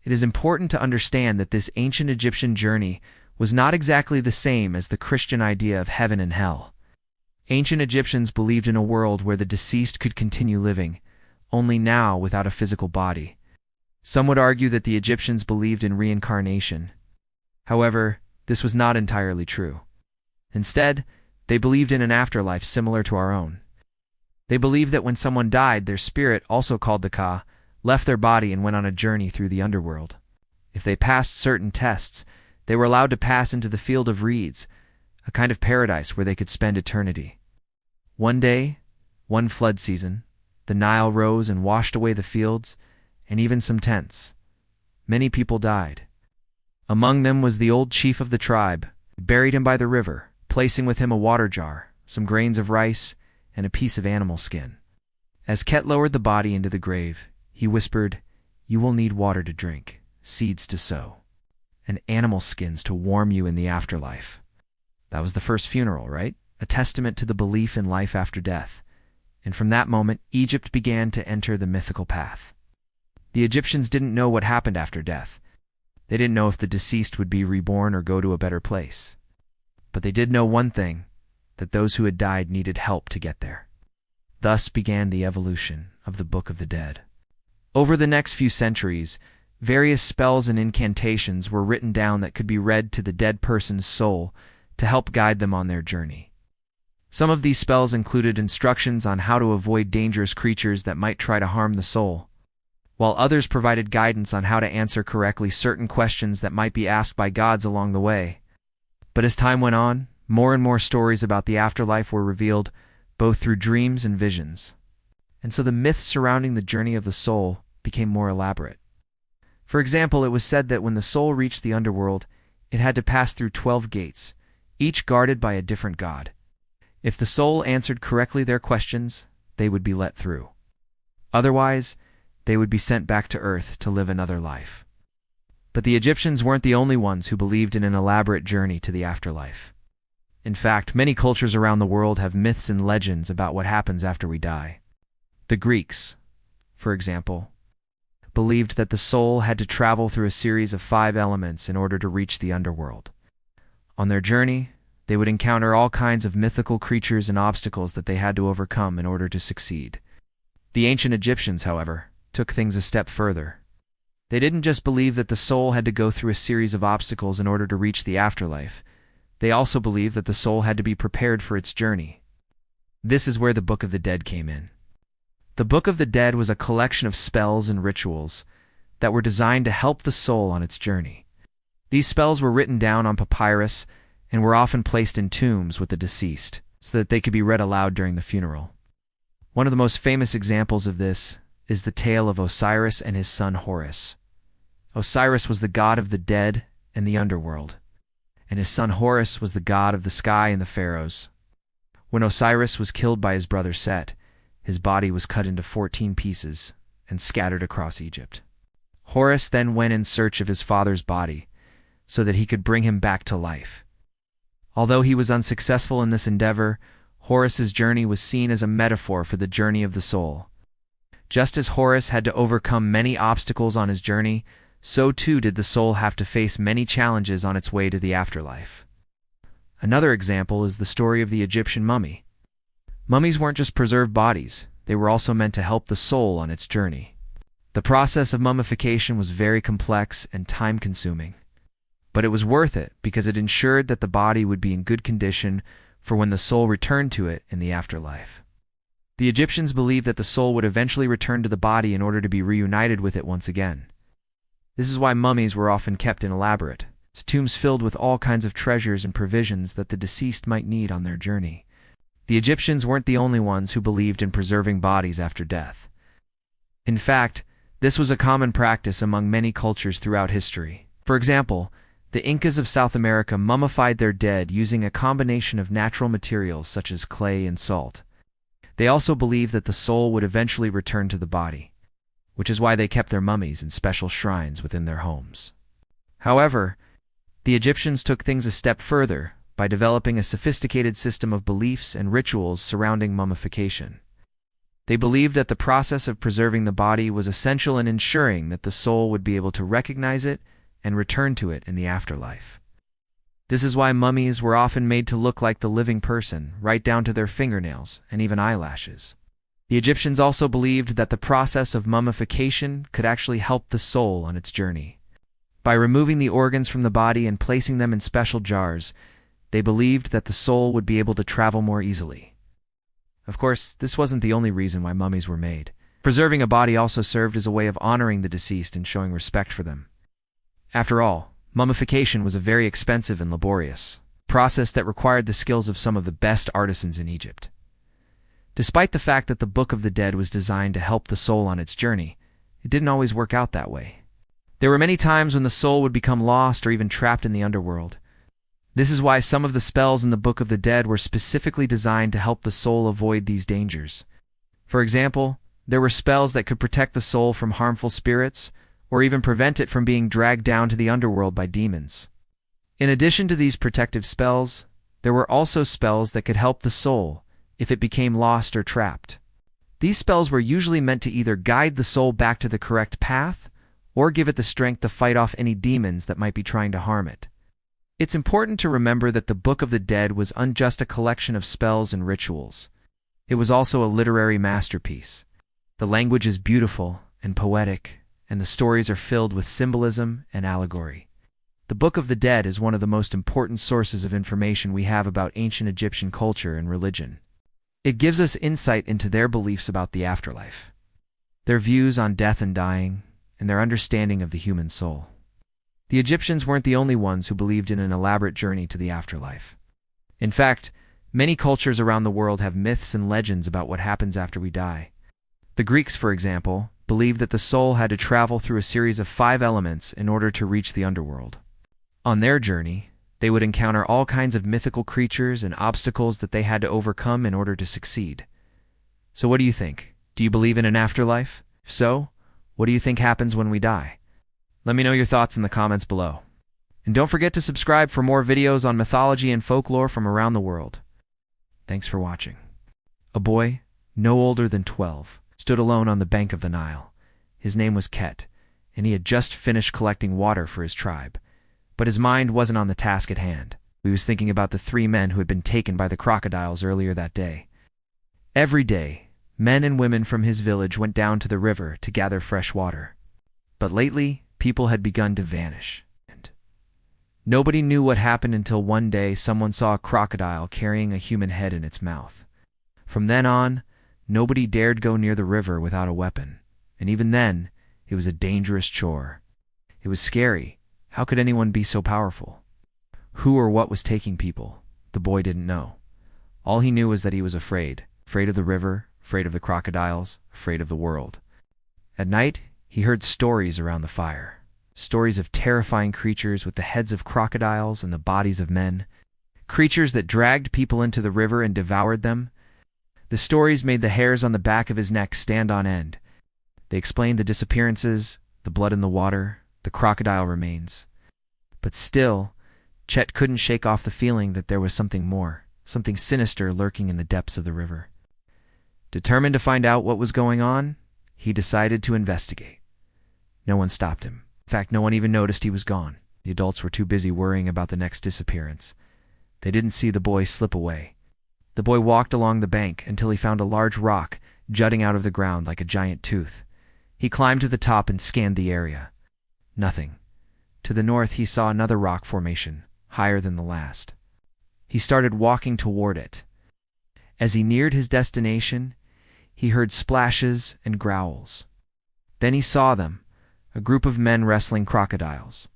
It is important to understand that this ancient Egyptian journey was not exactly the same as the Christian idea of heaven and hell. Ancient Egyptians believed in a world where the deceased could continue living, only now without a physical body. Some would argue that the Egyptians believed in reincarnation. However, this was not entirely true. Instead, they believed in an afterlife similar to our own. They believed that when someone died, their spirit, also called the Ka, left their body and went on a journey through the underworld. If they passed certain tests, they were allowed to pass into the field of reeds, a kind of paradise where they could spend eternity. One day, one flood season, the Nile rose and washed away the fields, and even some tents. Many people died. Among them was the old chief of the tribe. He buried him by the river, placing with him a water jar, some grains of rice, and a piece of animal skin. As Ket lowered the body into the grave, he whispered, "You will need water to drink, seeds to sow, and animal skins to warm you in the afterlife." That was the first funeral, right? A testament to the belief in life after death. And from that moment, Egypt began to enter the mythical path. The Egyptians didn't know what happened after death. They didn't know if the deceased would be reborn or go to a better place. But they did know one thing, that those who had died needed help to get there. Thus began the evolution of the Book of the Dead. Over the next few centuries, various spells and incantations were written down that could be read to the dead person's soul to help guide them on their journey. Some of these spells included instructions on how to avoid dangerous creatures that might try to harm the soul, while others provided guidance on how to answer correctly certain questions that might be asked by gods along the way. But as time went on, more and more stories about the afterlife were revealed, both through dreams and visions. And so the myths surrounding the journey of the soul became more elaborate. For example, it was said that when the soul reached the underworld, it had to pass through 12 gates, each guarded by a different god. If the soul answered correctly their questions, they would be let through. Otherwise, they would be sent back to Earth to live another life. But the Egyptians weren't the only ones who believed in an elaborate journey to the afterlife. In fact, many cultures around the world have myths and legends about what happens after we die. The Greeks, for example, believed that the soul had to travel through a series of 5 elements in order to reach the underworld. On their journey, they would encounter all kinds of mythical creatures and obstacles that they had to overcome in order to succeed. The ancient Egyptians, however, took things a step further. They didn't just believe that the soul had to go through a series of obstacles in order to reach the afterlife. They also believed that the soul had to be prepared for its journey. This is where the Book of the Dead came in. The Book of the Dead was a collection of spells and rituals that were designed to help the soul on its journey. These spells were written down on papyrus and were often placed in tombs with the deceased so that they could be read aloud during the funeral. One of the most famous examples of this is the tale of Osiris and his son Horus. Osiris was the god of the dead and the underworld, and his son Horus was the god of the sky and the pharaohs. When Osiris was killed by his brother Set, his body was cut into 14 pieces and scattered across Egypt. Horus then went in search of his father's body, so that he could bring him back to life. Although he was unsuccessful in this endeavor, Horus's journey was seen as a metaphor for the journey of the soul. Just as Horus had to overcome many obstacles on his journey, so too did the soul have to face many challenges on its way to the afterlife. Another example is the story of the Egyptian mummy. Mummies weren't just preserved bodies, they were also meant to help the soul on its journey. The process of mummification was very complex and time-consuming, but it was worth it because it ensured that the body would be in good condition for when the soul returned to it in the afterlife. The Egyptians believed that the soul would eventually return to the body in order to be reunited with it once again. This is why mummies were often kept in elaborate tombs filled with all kinds of treasures and provisions that the deceased might need on their journey. The Egyptians weren't the only ones who believed in preserving bodies after death. In fact, this was a common practice among many cultures throughout history. For example, the Incas of South America mummified their dead using a combination of natural materials such as clay and salt. They also believed that the soul would eventually return to the body, which is why they kept their mummies in special shrines within their homes. However, the Egyptians took things a step further by developing a sophisticated system of beliefs and rituals surrounding mummification. They believed that the process of preserving the body was essential in ensuring that the soul would be able to recognize it and return to it in the afterlife. This is why mummies were often made to look like the living person, right down to their fingernails and even eyelashes. The Egyptians also believed that the process of mummification could actually help the soul on its journey. By removing the organs from the body and placing them in special jars, they believed that the soul would be able to travel more easily. Of course, this wasn't the only reason why mummies were made. Preserving a body also served as a way of honoring the deceased and showing respect for them. After all, mummification was a very expensive and laborious process that required the skills of some of the best artisans in Egypt. Despite the fact that the Book of the Dead was designed to help the soul on its journey, it didn't always work out that way. There were many times when the soul would become lost or even trapped in the underworld. This is why some of the spells in the Book of the Dead were specifically designed to help the soul avoid these dangers. For example, there were spells that could protect the soul from harmful spirits, or even prevent it from being dragged down to the underworld by demons. In addition to these protective spells, there were also spells that could help the soul if it became lost or trapped. These spells were usually meant to either guide the soul back to the correct path, or give it the strength to fight off any demons that might be trying to harm it. It's important to remember that the Book of the Dead was just a collection of spells and rituals. It was also a literary masterpiece. The language is beautiful and poetic, and the stories are filled with symbolism and allegory. The Book of the Dead is one of the most important sources of information we have about ancient Egyptian culture and religion. It gives us insight into their beliefs about the afterlife, their views on death and dying, and their understanding of the human soul. The Egyptians weren't the only ones who believed in an elaborate journey to the afterlife. In fact, many cultures around the world have myths and legends about what happens after we die. The Greeks, for example, believed that the soul had to travel through a series of 5 elements in order to reach the underworld. On their journey, they would encounter all kinds of mythical creatures and obstacles that they had to overcome in order to succeed. So what do you think? Do you believe in an afterlife? If so, what do you think happens when we die? Let me know your thoughts in the comments below. And don't forget to subscribe for more videos on mythology and folklore from around the world. Thanks for watching. A boy, no older than 12, stood alone on the bank of the Nile. His name was Ket, and he had just finished collecting water for his tribe. But his mind wasn't on the task at hand. He was thinking about the 3 men who had been taken by the crocodiles earlier that day. Every day, men and women from his village went down to the river to gather fresh water. But lately, people had begun to vanish. And nobody knew what happened until one day someone saw a crocodile carrying a human head in its mouth. From then on, nobody dared go near the river without a weapon. And even then, it was a dangerous chore. It was scary. How could anyone be so powerful? Who or what was taking people? The boy didn't know. All he knew was that he was afraid. Afraid of the river, afraid of the crocodiles, afraid of the world. At night, he heard stories around the fire. Stories of terrifying creatures with the heads of crocodiles and the bodies of men. Creatures that dragged people into the river and devoured them. The stories made the hairs on the back of his neck stand on end. They explained the disappearances, the blood in the water, the crocodile remains. But still, Chet couldn't shake off the feeling that there was something more, something sinister lurking in the depths of the river. Determined to find out what was going on, he decided to investigate. No one stopped him. In fact, no one even noticed he was gone. The adults were too busy worrying about the next disappearance. They didn't see the boy slip away. The boy walked along the bank until he found a large rock jutting out of the ground like a giant tooth. He climbed to the top and scanned the area. Nothing. To the north, he saw another rock formation, higher than the last. He started walking toward it. As he neared his destination, he heard splashes and growls. Then he saw them, a group of men wrestling crocodiles.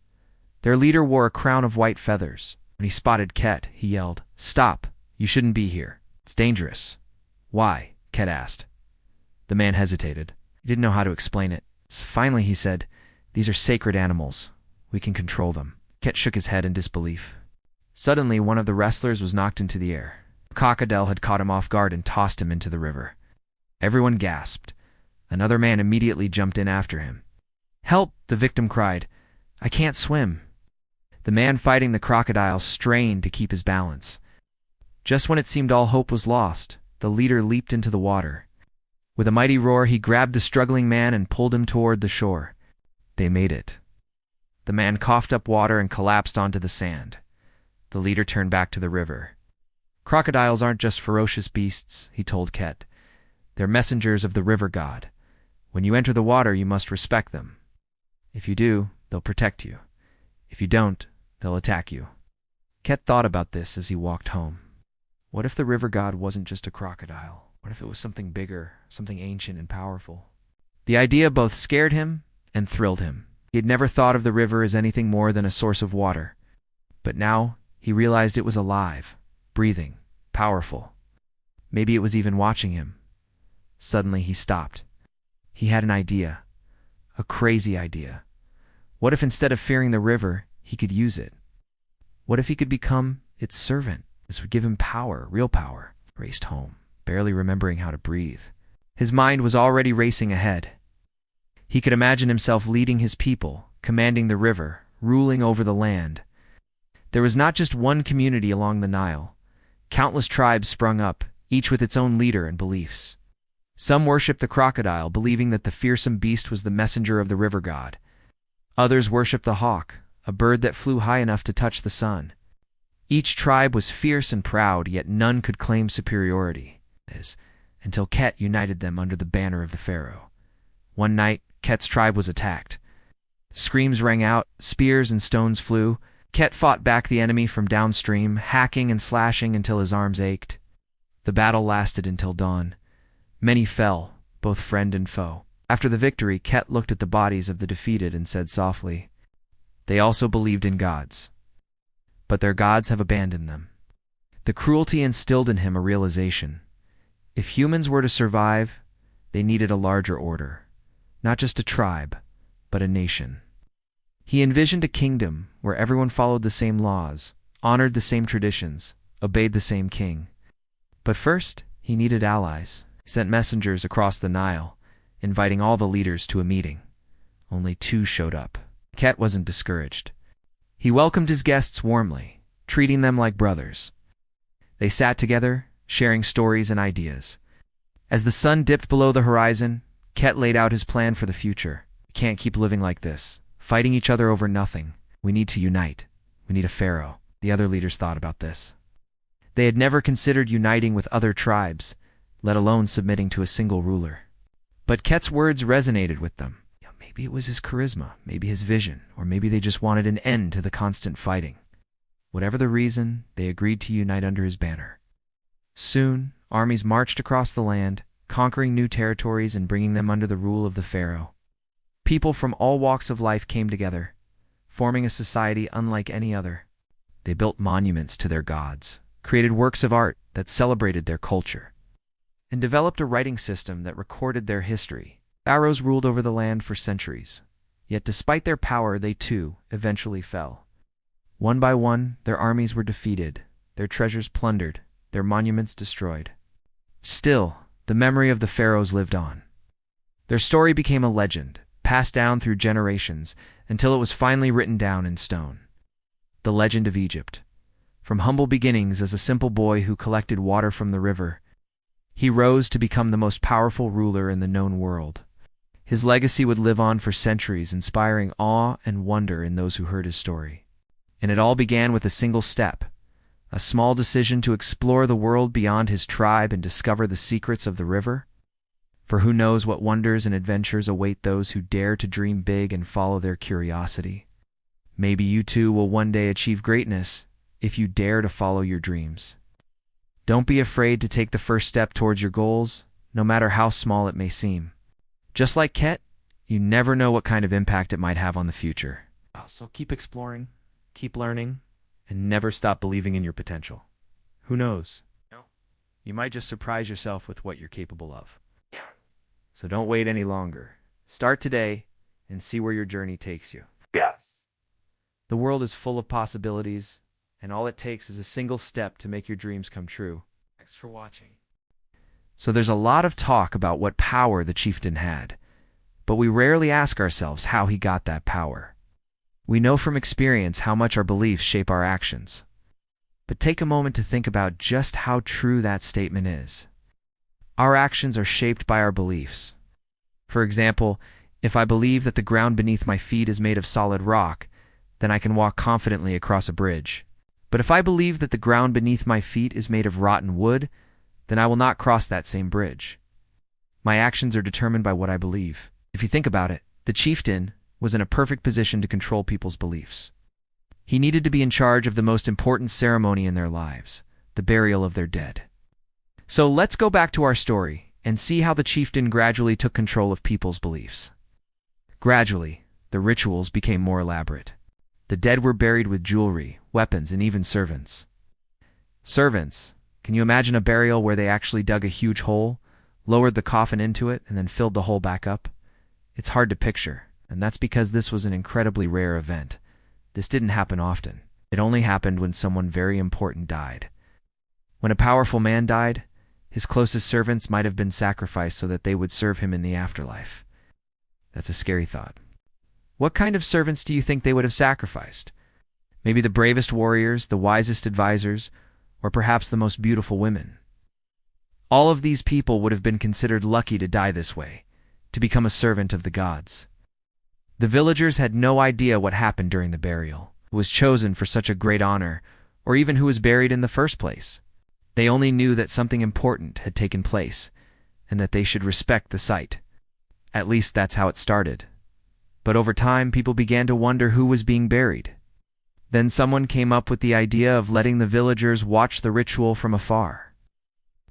Their leader wore a crown of white feathers. When he spotted Ket, he yelled, "Stop! You shouldn't be here. It's dangerous." "Why?" Ket asked. The man hesitated. He didn't know how to explain it. So finally he said, "These are sacred animals. We can control them." Ket shook his head in disbelief. Suddenly, one of the wrestlers was knocked into the air. A crocodile had caught him off guard and tossed him into the river. Everyone gasped. Another man immediately jumped in after him. "Help!" the victim cried. "I can't swim." The man fighting the crocodile strained to keep his balance. Just when it seemed all hope was lost, the leader leaped into the water. With a mighty roar, he grabbed the struggling man and pulled him toward the shore. They made it. The man coughed up water and collapsed onto the sand. The leader turned back to the river. "Crocodiles aren't just ferocious beasts," he told Ket. "They're messengers of the river god. When you enter the water, you must respect them. If you do, they'll protect you. If you don't, they'll attack you." Ket thought about this as he walked home. What if the river god wasn't just a crocodile? What if it was something bigger, something ancient and powerful? The idea both scared him and thrilled him. He had never thought of the river as anything more than a source of water. But now he realized it was alive, breathing, powerful. Maybe it was even watching him. Suddenly he stopped. He had an idea. A crazy idea. What if instead of fearing the river, he could use it? What if he could become its servant? This would give him power, real power. He raced home, barely remembering how to breathe. His mind was already racing ahead. He could imagine himself leading his people, commanding the river, ruling over the land. There was not just one community along the Nile. Countless tribes sprung up, each with its own leader and beliefs. Some worshipped the crocodile, believing that the fearsome beast was the messenger of the river god. Others worshipped the hawk, a bird that flew high enough to touch the sun. Each tribe was fierce and proud, yet none could claim superiority, until Ket united them under the banner of the Pharaoh. One night, Ket's tribe was attacked. Screams rang out, spears and stones flew. Ket fought back the enemy from downstream, hacking and slashing until his arms ached. The battle lasted until dawn. Many fell, both friend and foe. After the victory, Ket looked at the bodies of the defeated and said softly, "They also believed in gods. But their gods have abandoned them." The cruelty instilled in him a realization. If humans were to survive, they needed a larger order. Not just a tribe, but a nation. He envisioned a kingdom where everyone followed the same laws, honored the same traditions, obeyed the same king. But first, he needed allies. He sent messengers across the Nile, inviting all the leaders to a meeting. Only 2 showed up. Ket wasn't discouraged. He welcomed his guests warmly, treating them like brothers. They sat together, sharing stories and ideas. As the sun dipped below the horizon, Ket laid out his plan for the future. "We can't keep living like this, fighting each other over nothing. We need to unite. We need a pharaoh." The other leaders thought about this. They had never considered uniting with other tribes, let alone submitting to a single ruler. But Ket's words resonated with them. Maybe it was his charisma, maybe his vision, or maybe they just wanted an end to the constant fighting. Whatever the reason, they agreed to unite under his banner. Soon, armies marched across the land, conquering new territories and bringing them under the rule of the pharaoh. People from all walks of life came together, forming a society unlike any other. They built monuments to their gods, created works of art that celebrated their culture, and developed a writing system that recorded their history. Pharaohs ruled over the land for centuries, yet despite their power, they too eventually fell. One by one, their armies were defeated, their treasures plundered, their monuments destroyed. Still, the memory of the pharaohs lived on. Their story became a legend, passed down through generations, until it was finally written down in stone. The legend of Egypt. From humble beginnings as a simple boy who collected water from the river, he rose to become the most powerful ruler in the known world. His legacy would live on for centuries, inspiring awe and wonder in those who heard his story. And it all began with a single step, a small decision to explore the world beyond his tribe and discover the secrets of the river. For who knows what wonders and adventures await those who dare to dream big and follow their curiosity. Maybe you too will one day achieve greatness if you dare to follow your dreams. Don't be afraid to take the first step towards your goals, no matter how small it may seem. Just like Ket, you never know what kind of impact it might have on the future. So keep exploring, keep learning, and never stop believing in your potential. Who knows? You might just surprise yourself with what you're capable of. So don't wait any longer. Start today and see where your journey takes you. Yes. The world is full of possibilities, and all it takes is a single step to make your dreams come true. Thanks for watching. So there's a lot of talk about what power the chieftain had, but we rarely ask ourselves how he got that power. We know from experience how much our beliefs shape our actions. But take a moment to think about just how true that statement is. Our actions are shaped by our beliefs. For example, if I believe that the ground beneath my feet is made of solid rock, then I can walk confidently across a bridge. But if I believe that the ground beneath my feet is made of rotten wood, then I will not cross that same bridge. My actions are determined by what I believe. If you think about it, the chieftain was in a perfect position to control people's beliefs. He needed to be in charge of the most important ceremony in their lives, the burial of their dead. So let's go back to our story and see how the chieftain gradually took control of people's beliefs. Gradually, the rituals became more elaborate. The dead were buried with jewelry, weapons, and even servants. Servants. Can you imagine a burial where they actually dug a huge hole, lowered the coffin into it, and then filled the hole back up? It's hard to picture, and that's because this was an incredibly rare event. This didn't happen often. It only happened when someone very important died. When a powerful man died, his closest servants might have been sacrificed so that they would serve him in the afterlife. That's a scary thought. What kind of servants do you think they would have sacrificed? Maybe the bravest warriors, the wisest advisors, or perhaps the most beautiful women. All of these people would have been considered lucky to die this way, to become a servant of the gods. The villagers had no idea what happened during the burial, who was chosen for such a great honor, or even who was buried in the first place. They only knew that something important had taken place, and that they should respect the site. At least that's how it started. But over time, people began to wonder who was being buried. Then someone came up with the idea of letting the villagers watch the ritual from afar.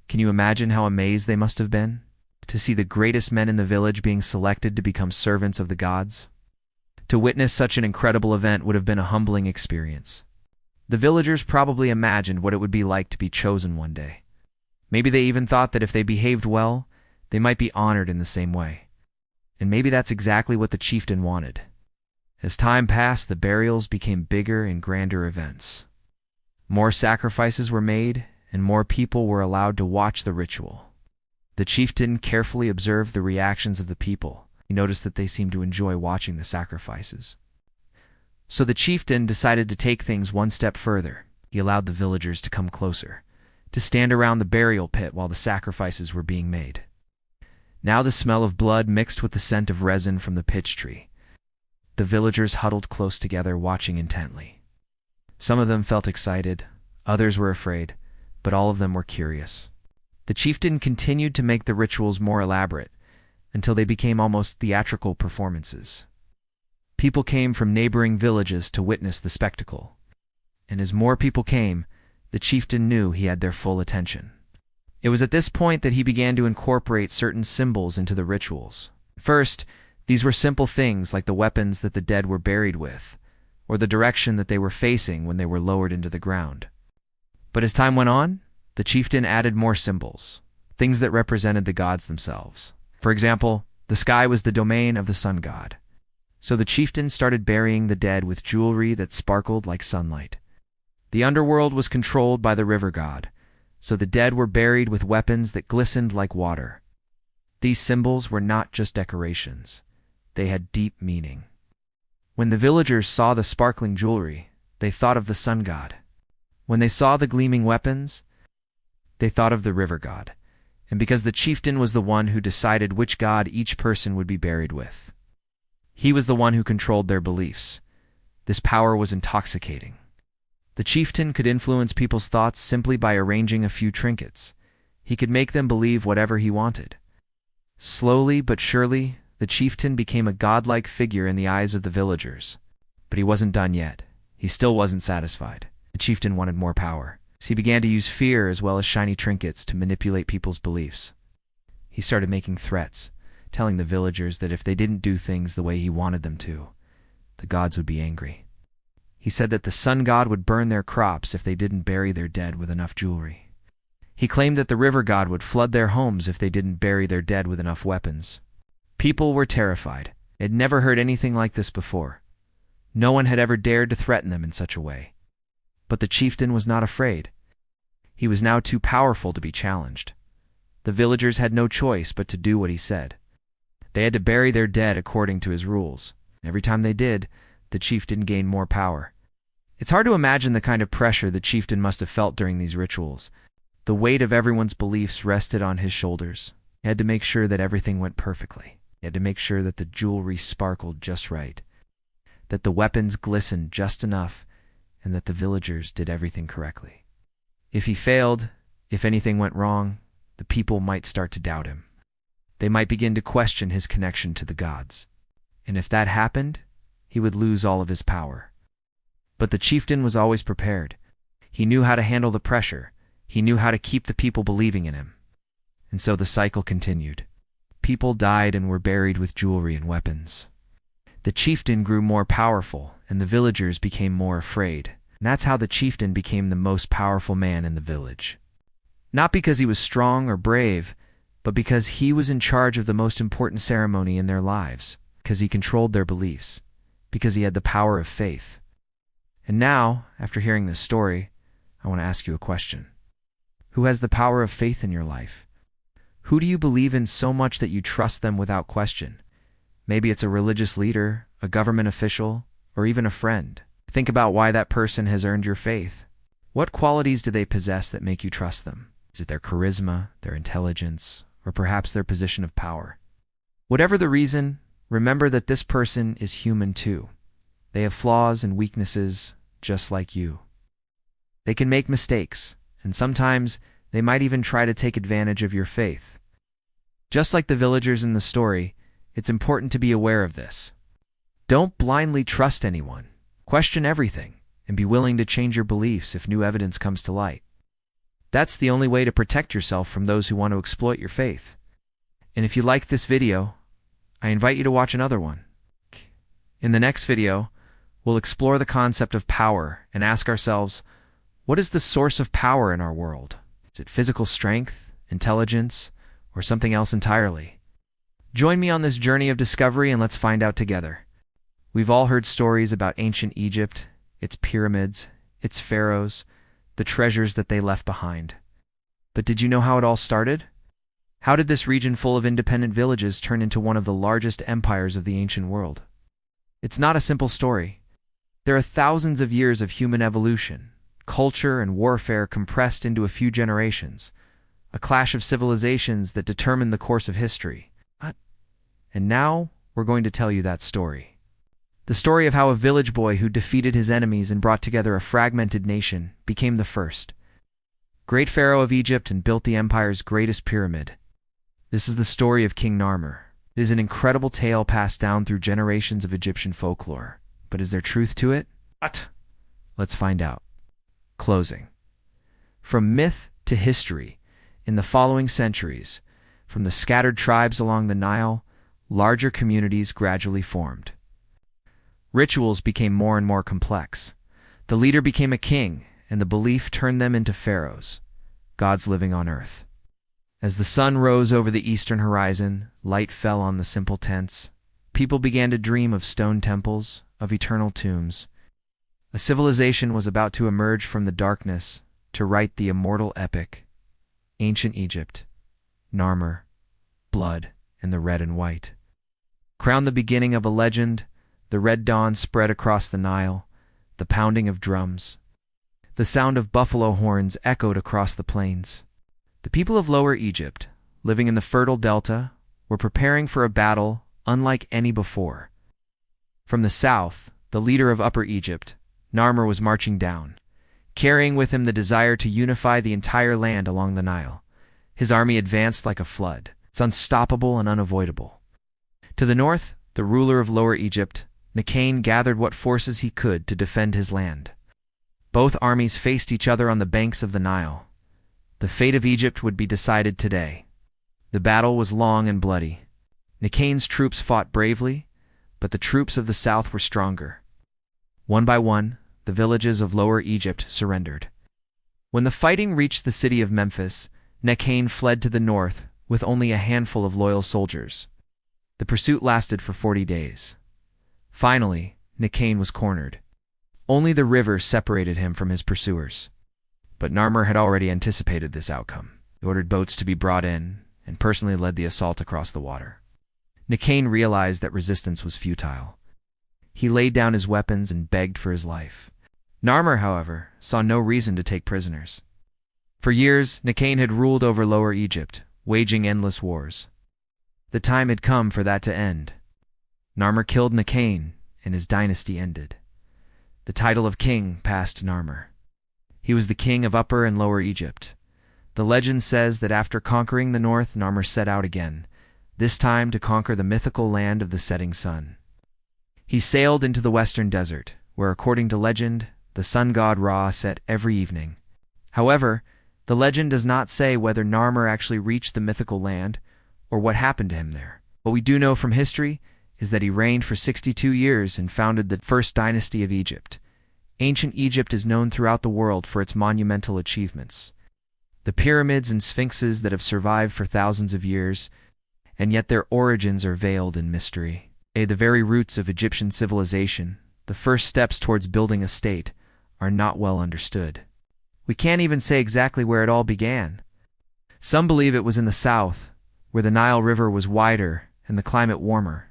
Can you imagine how amazed they must have been to see the greatest men in the village being selected to become servants of the gods? To witness such an incredible event would have been a humbling experience. The villagers probably imagined what it would be like to be chosen one day. Maybe they even thought that if they behaved well, they might be honored in the same way. And maybe that's exactly what the chieftain wanted. As time passed, the burials became bigger and grander events. More sacrifices were made, and more people were allowed to watch the ritual. The chieftain carefully observed the reactions of the people. He noticed that they seemed to enjoy watching the sacrifices. So the chieftain decided to take things one step further. He allowed the villagers to come closer, to stand around the burial pit while the sacrifices were being made. Now the smell of blood mixed with the scent of resin from the pitch tree. The villagers huddled close together, watching intently. Some of them felt excited, others were afraid, but all of them were curious. The chieftain continued to make the rituals more elaborate, until they became almost theatrical performances. People came from neighboring villages to witness the spectacle. And as more people came, the chieftain knew he had their full attention. It was at this point that he began to incorporate certain symbols into the rituals. First, these were simple things like the weapons that the dead were buried with, or the direction that they were facing when they were lowered into the ground. But as time went on, the chieftain added more symbols, things that represented the gods themselves. For example, the sky was the domain of the sun god. So the chieftain started burying the dead with jewelry that sparkled like sunlight. The underworld was controlled by the river god, so the dead were buried with weapons that glistened like water. These symbols were not just decorations. They had deep meaning. When the villagers saw the sparkling jewelry, they thought of the sun god. When they saw the gleaming weapons, they thought of the river god. And because the chieftain was the one who decided which god each person would be buried with, he was the one who controlled their beliefs. This power was intoxicating. The chieftain could influence people's thoughts simply by arranging a few trinkets. He could make them believe whatever he wanted. Slowly but surely, the chieftain became a godlike figure in the eyes of the villagers. But he wasn't done yet. He still wasn't satisfied. The chieftain wanted more power. So he began to use fear as well as shiny trinkets to manipulate people's beliefs. He started making threats, telling the villagers that if they didn't do things the way he wanted them to, the gods would be angry. He said that the sun god would burn their crops if they didn't bury their dead with enough jewelry. He claimed that the river god would flood their homes if they didn't bury their dead with enough weapons. People were terrified. They had never heard anything like this before. No one had ever dared to threaten them in such a way. But the chieftain was not afraid. He was now too powerful to be challenged. The villagers had no choice but to do what he said. They had to bury their dead according to his rules. Every time they did, the chieftain gained more power. It's hard to imagine the kind of pressure the chieftain must have felt during these rituals. The weight of everyone's beliefs rested on his shoulders. He had to make sure that everything went perfectly. He had to make sure that the jewelry sparkled just right, that the weapons glistened just enough, and that the villagers did everything correctly. If he failed, if anything went wrong, the people might start to doubt him. They might begin to question his connection to the gods. And if that happened, he would lose all of his power. But the chieftain was always prepared. He knew how to handle the pressure. He knew how to keep the people believing in him. And so the cycle continued. People died and were buried with jewelry and weapons. The chieftain grew more powerful, and the villagers became more afraid. And that's how the chieftain became the most powerful man in the village. Not because he was strong or brave, but because he was in charge of the most important ceremony in their lives, because he controlled their beliefs, because he had the power of faith. And now, after hearing this story, I want to ask you a question. Who has the power of faith in your life? Who do you believe in so much that you trust them without question? Maybe it's a religious leader, a government official, or even a friend. Think about why that person has earned your faith. What qualities do they possess that make you trust them? Is it their charisma, their intelligence, or perhaps their position of power? Whatever the reason, remember that this person is human too. They have flaws and weaknesses just like you. They can make mistakes, and sometimes they might even try to take advantage of your faith. Just like the villagers in the story, it's important to be aware of this. Don't blindly trust anyone. Question everything, and be willing to change your beliefs if new evidence comes to light. That's the only way to protect yourself from those who want to exploit your faith. And if you liked this video, I invite you to watch another one. In the next video, we'll explore the concept of power and ask ourselves, what is the source of power in our world? Is it physical strength, intelligence, or something else entirely? Join me on this journey of discovery and let's find out together. We've all heard stories about ancient Egypt, its pyramids, its pharaohs, the treasures that they left behind. But did you know how it all started? How did this region full of independent villages turn into one of the largest empires of the ancient world? It's not a simple story. There are thousands of years of human evolution, culture and warfare compressed into a few generations, a clash of civilizations that determined the course of history. And now, we're going to tell you that story. The story of how a village boy who defeated his enemies and brought together a fragmented nation became the first great pharaoh of Egypt and built the empire's greatest pyramid. This is the story of King Narmer. It is an incredible tale passed down through generations of Egyptian folklore. But is there truth to it? Let's find out. Closing. From myth to history, in the following centuries, from the scattered tribes along the Nile, larger communities gradually formed. Rituals became more and more complex. The leader became a king, and the belief turned them into pharaohs, gods living on earth. As the sun rose over the eastern horizon, light fell on the simple tents. People began to dream of stone temples, of eternal tombs. A civilization was about to emerge from the darkness to write the immortal epic, Ancient Egypt, Narmer, blood, and the red and white. Crowned the beginning of a legend, the red dawn spread across the Nile, the pounding of drums. The sound of buffalo horns echoed across the plains. The people of Lower Egypt, living in the fertile delta, were preparing for a battle unlike any before. From the south, the leader of Upper Egypt, Narmer, was marching down, carrying with him the desire to unify the entire land along the Nile. His army advanced like a flood. It's unstoppable and unavoidable. To the north, the ruler of Lower Egypt, Nekane, gathered what forces he could to defend his land. Both armies faced each other on the banks of the Nile. The fate of Egypt would be decided today. The battle was long and bloody. Nekane's troops fought bravely, but the troops of the south were stronger. One by one, the villages of Lower Egypt surrendered. When the fighting reached the city of Memphis, Nekane fled to the north with only a handful of loyal soldiers. The pursuit lasted for 40 days. Finally, Nekane was cornered. Only the river separated him from his pursuers. But Narmer had already anticipated this outcome. He ordered boats to be brought in and personally led the assault across the water. Nekane realized that resistance was futile. He laid down his weapons and begged for his life. Narmer, however, saw no reason to take prisoners. For years, Nekane had ruled over Lower Egypt, waging endless wars. The time had come for that to end. Narmer killed Nekane, and his dynasty ended. The title of king passed to Narmer. He was the king of Upper and Lower Egypt. The legend says that after conquering the north, Narmer set out again, this time to conquer the mythical land of the setting sun. He sailed into the western desert, where, according to legend, the sun god Ra set every evening. However, the legend does not say whether Narmer actually reached the mythical land or what happened to him there. What we do know from history is that he reigned for 62 years and founded the first dynasty of Egypt. Ancient Egypt is known throughout the world for its monumental achievements. The pyramids and sphinxes that have survived for thousands of years, and yet their origins are veiled in mystery. The very roots of Egyptian civilization, the first steps towards building a state, are not well understood. We can't even say exactly where it all began. Some believe it was in the south, where the Nile River was wider and the climate warmer.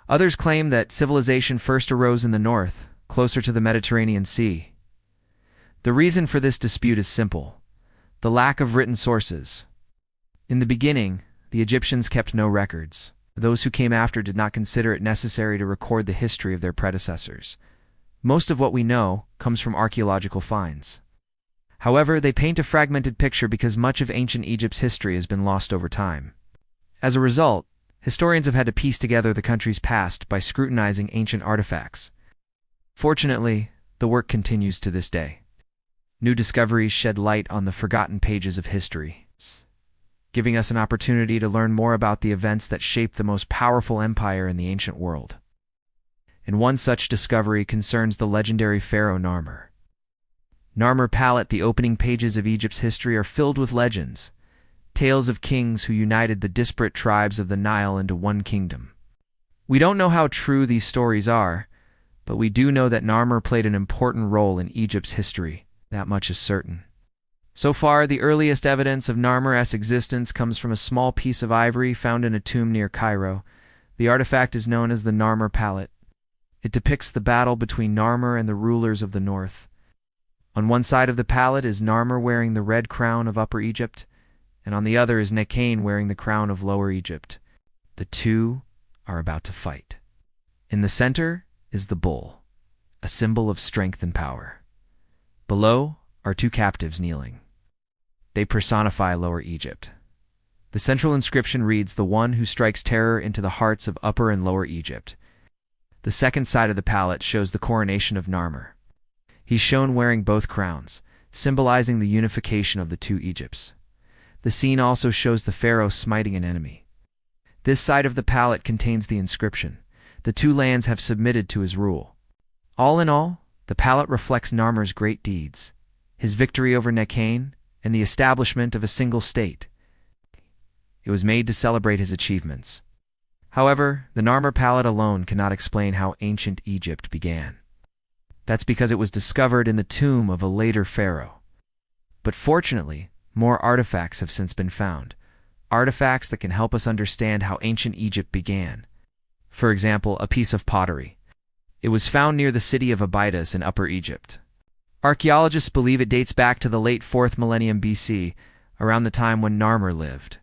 Others claim that civilization first arose in the north, closer to the Mediterranean Sea. The reason for this dispute is simple: the lack of written sources. In the beginning, the Egyptians kept no records. Those who came after did not consider it necessary to record the history of their predecessors. Most of what we know comes from archaeological finds. However, they paint a fragmented picture because much of ancient Egypt's history has been lost over time. As a result, historians have had to piece together the country's past by scrutinizing ancient artifacts. Fortunately, the work continues to this day. New discoveries shed light on the forgotten pages of history, giving us an opportunity to learn more about the events that shaped the most powerful empire in the ancient world. And one such discovery concerns the legendary pharaoh Narmer. Narmer Palette, the opening pages of Egypt's history, are filled with legends, tales of kings who united the disparate tribes of the Nile into one kingdom. We don't know how true these stories are, but we do know that Narmer played an important role in Egypt's history. That much is certain. So far, the earliest evidence of Narmer's existence comes from a small piece of ivory found in a tomb near Cairo. The artifact is known as the Narmer Palette. It depicts the battle between Narmer and the rulers of the north. On one side of the palette is Narmer wearing the red crown of Upper Egypt, and on the other is Nekane wearing the crown of Lower Egypt. The two are about to fight. In the center is the bull, a symbol of strength and power. Below are two captives kneeling. They personify Lower Egypt. The central inscription reads, "The one who strikes terror into the hearts of Upper and Lower Egypt." The second side of the palette shows the coronation of Narmer. He's shown wearing both crowns, symbolizing the unification of the two Egypts. The scene also shows the pharaoh smiting an enemy. This side of the palette contains the inscription, "The two lands have submitted to his rule." All in all, the palette reflects Narmer's great deeds, his victory over Nekane, and the establishment of a single state. It was made to celebrate his achievements. However, the Narmer palette alone cannot explain how ancient Egypt began. That's because it was discovered in the tomb of a later pharaoh. But fortunately, more artifacts have since been found, artifacts that can help us understand how ancient Egypt began. For example, a piece of pottery. It was found near the city of Abydos in Upper Egypt. Archaeologists believe it dates back to the late 4th millennium BC, around the time when Narmer lived.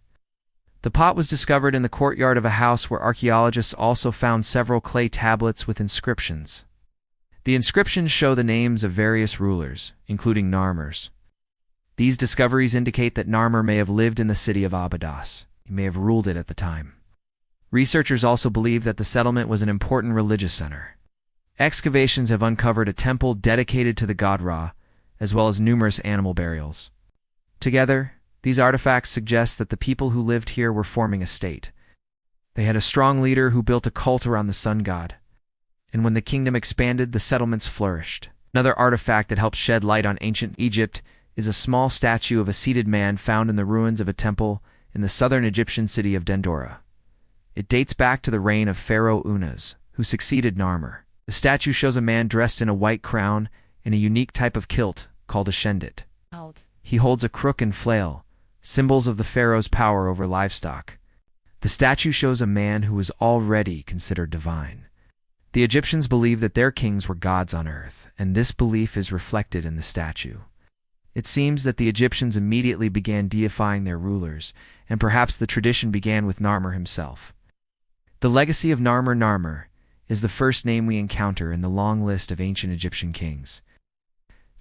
The pot was discovered in the courtyard of a house where archaeologists also found several clay tablets with inscriptions. The inscriptions show the names of various rulers, including Narmer's. These discoveries indicate that Narmer may have lived in the city of Abydos. He may have ruled it at the time. Researchers also believe that the settlement was an important religious center. Excavations have uncovered a temple dedicated to the god Ra, as well as numerous animal burials. Together, these artifacts suggest that the people who lived here were forming a state. They had a strong leader who built a cult around the sun god. And when the kingdom expanded, the settlements flourished. Another artifact that helps shed light on ancient Egypt is a small statue of a seated man found in the ruins of a temple in the southern Egyptian city of Dendora. It dates back to the reign of Pharaoh Unas, who succeeded Narmer. The statue shows a man dressed in a white crown and a unique type of kilt called a shendit. He holds a crook and flail, symbols of the pharaoh's power over livestock. The statue shows a man who was already considered divine. The Egyptians believed that their kings were gods on earth, and this belief is reflected in the statue. It seems that the Egyptians immediately began deifying their rulers, and perhaps the tradition began with Narmer himself. The legacy of Narmer is the first name we encounter in the long list of ancient Egyptian kings.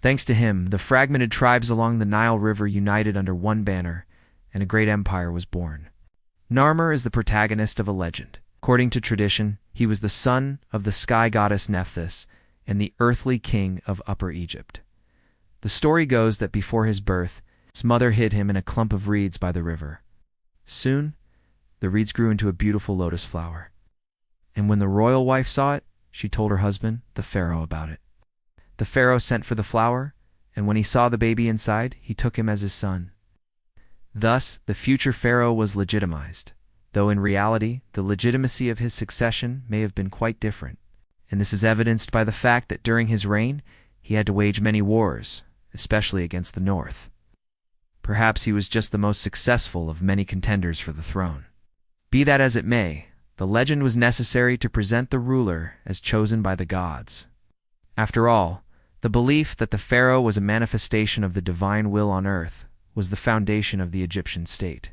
Thanks to him, the fragmented tribes along the Nile River united under one banner, and a great empire was born. Narmer is the protagonist of a legend. According to tradition, he was the son of the sky goddess Nephthys and the earthly king of Upper Egypt. The story goes that before his birth, his mother hid him in a clump of reeds by the river. Soon, the reeds grew into a beautiful lotus flower. And when the royal wife saw it, she told her husband, the Pharaoh, about it. The Pharaoh sent for the flower, and when he saw the baby inside, he took him as his son. Thus, the future Pharaoh was legitimized, though in reality, the legitimacy of his succession may have been quite different. And this is evidenced by the fact that during his reign, he had to wage many wars, especially against the north. Perhaps he was just the most successful of many contenders for the throne. Be that as it may, the legend was necessary to present the ruler as chosen by the gods. After all, the belief that the pharaoh was a manifestation of the divine will on earth was the foundation of the Egyptian state.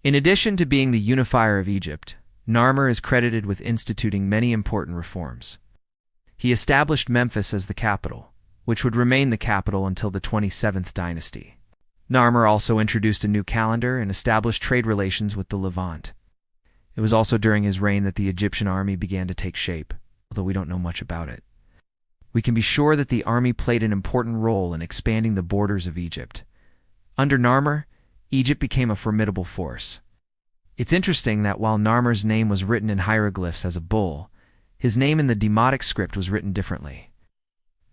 In addition to being the unifier of Egypt, Narmer is credited with instituting many important reforms. He established Memphis as the capital, which would remain the capital until the 27th dynasty. Narmer also introduced a new calendar and established trade relations with the Levant. It was also during his reign that the Egyptian army began to take shape, although we don't know much about it. We can be sure that the army played an important role in expanding the borders of Egypt. Under Narmer, Egypt became a formidable force. It's interesting that while Narmer's name was written in hieroglyphs as a bull, his name in the Demotic script was written differently.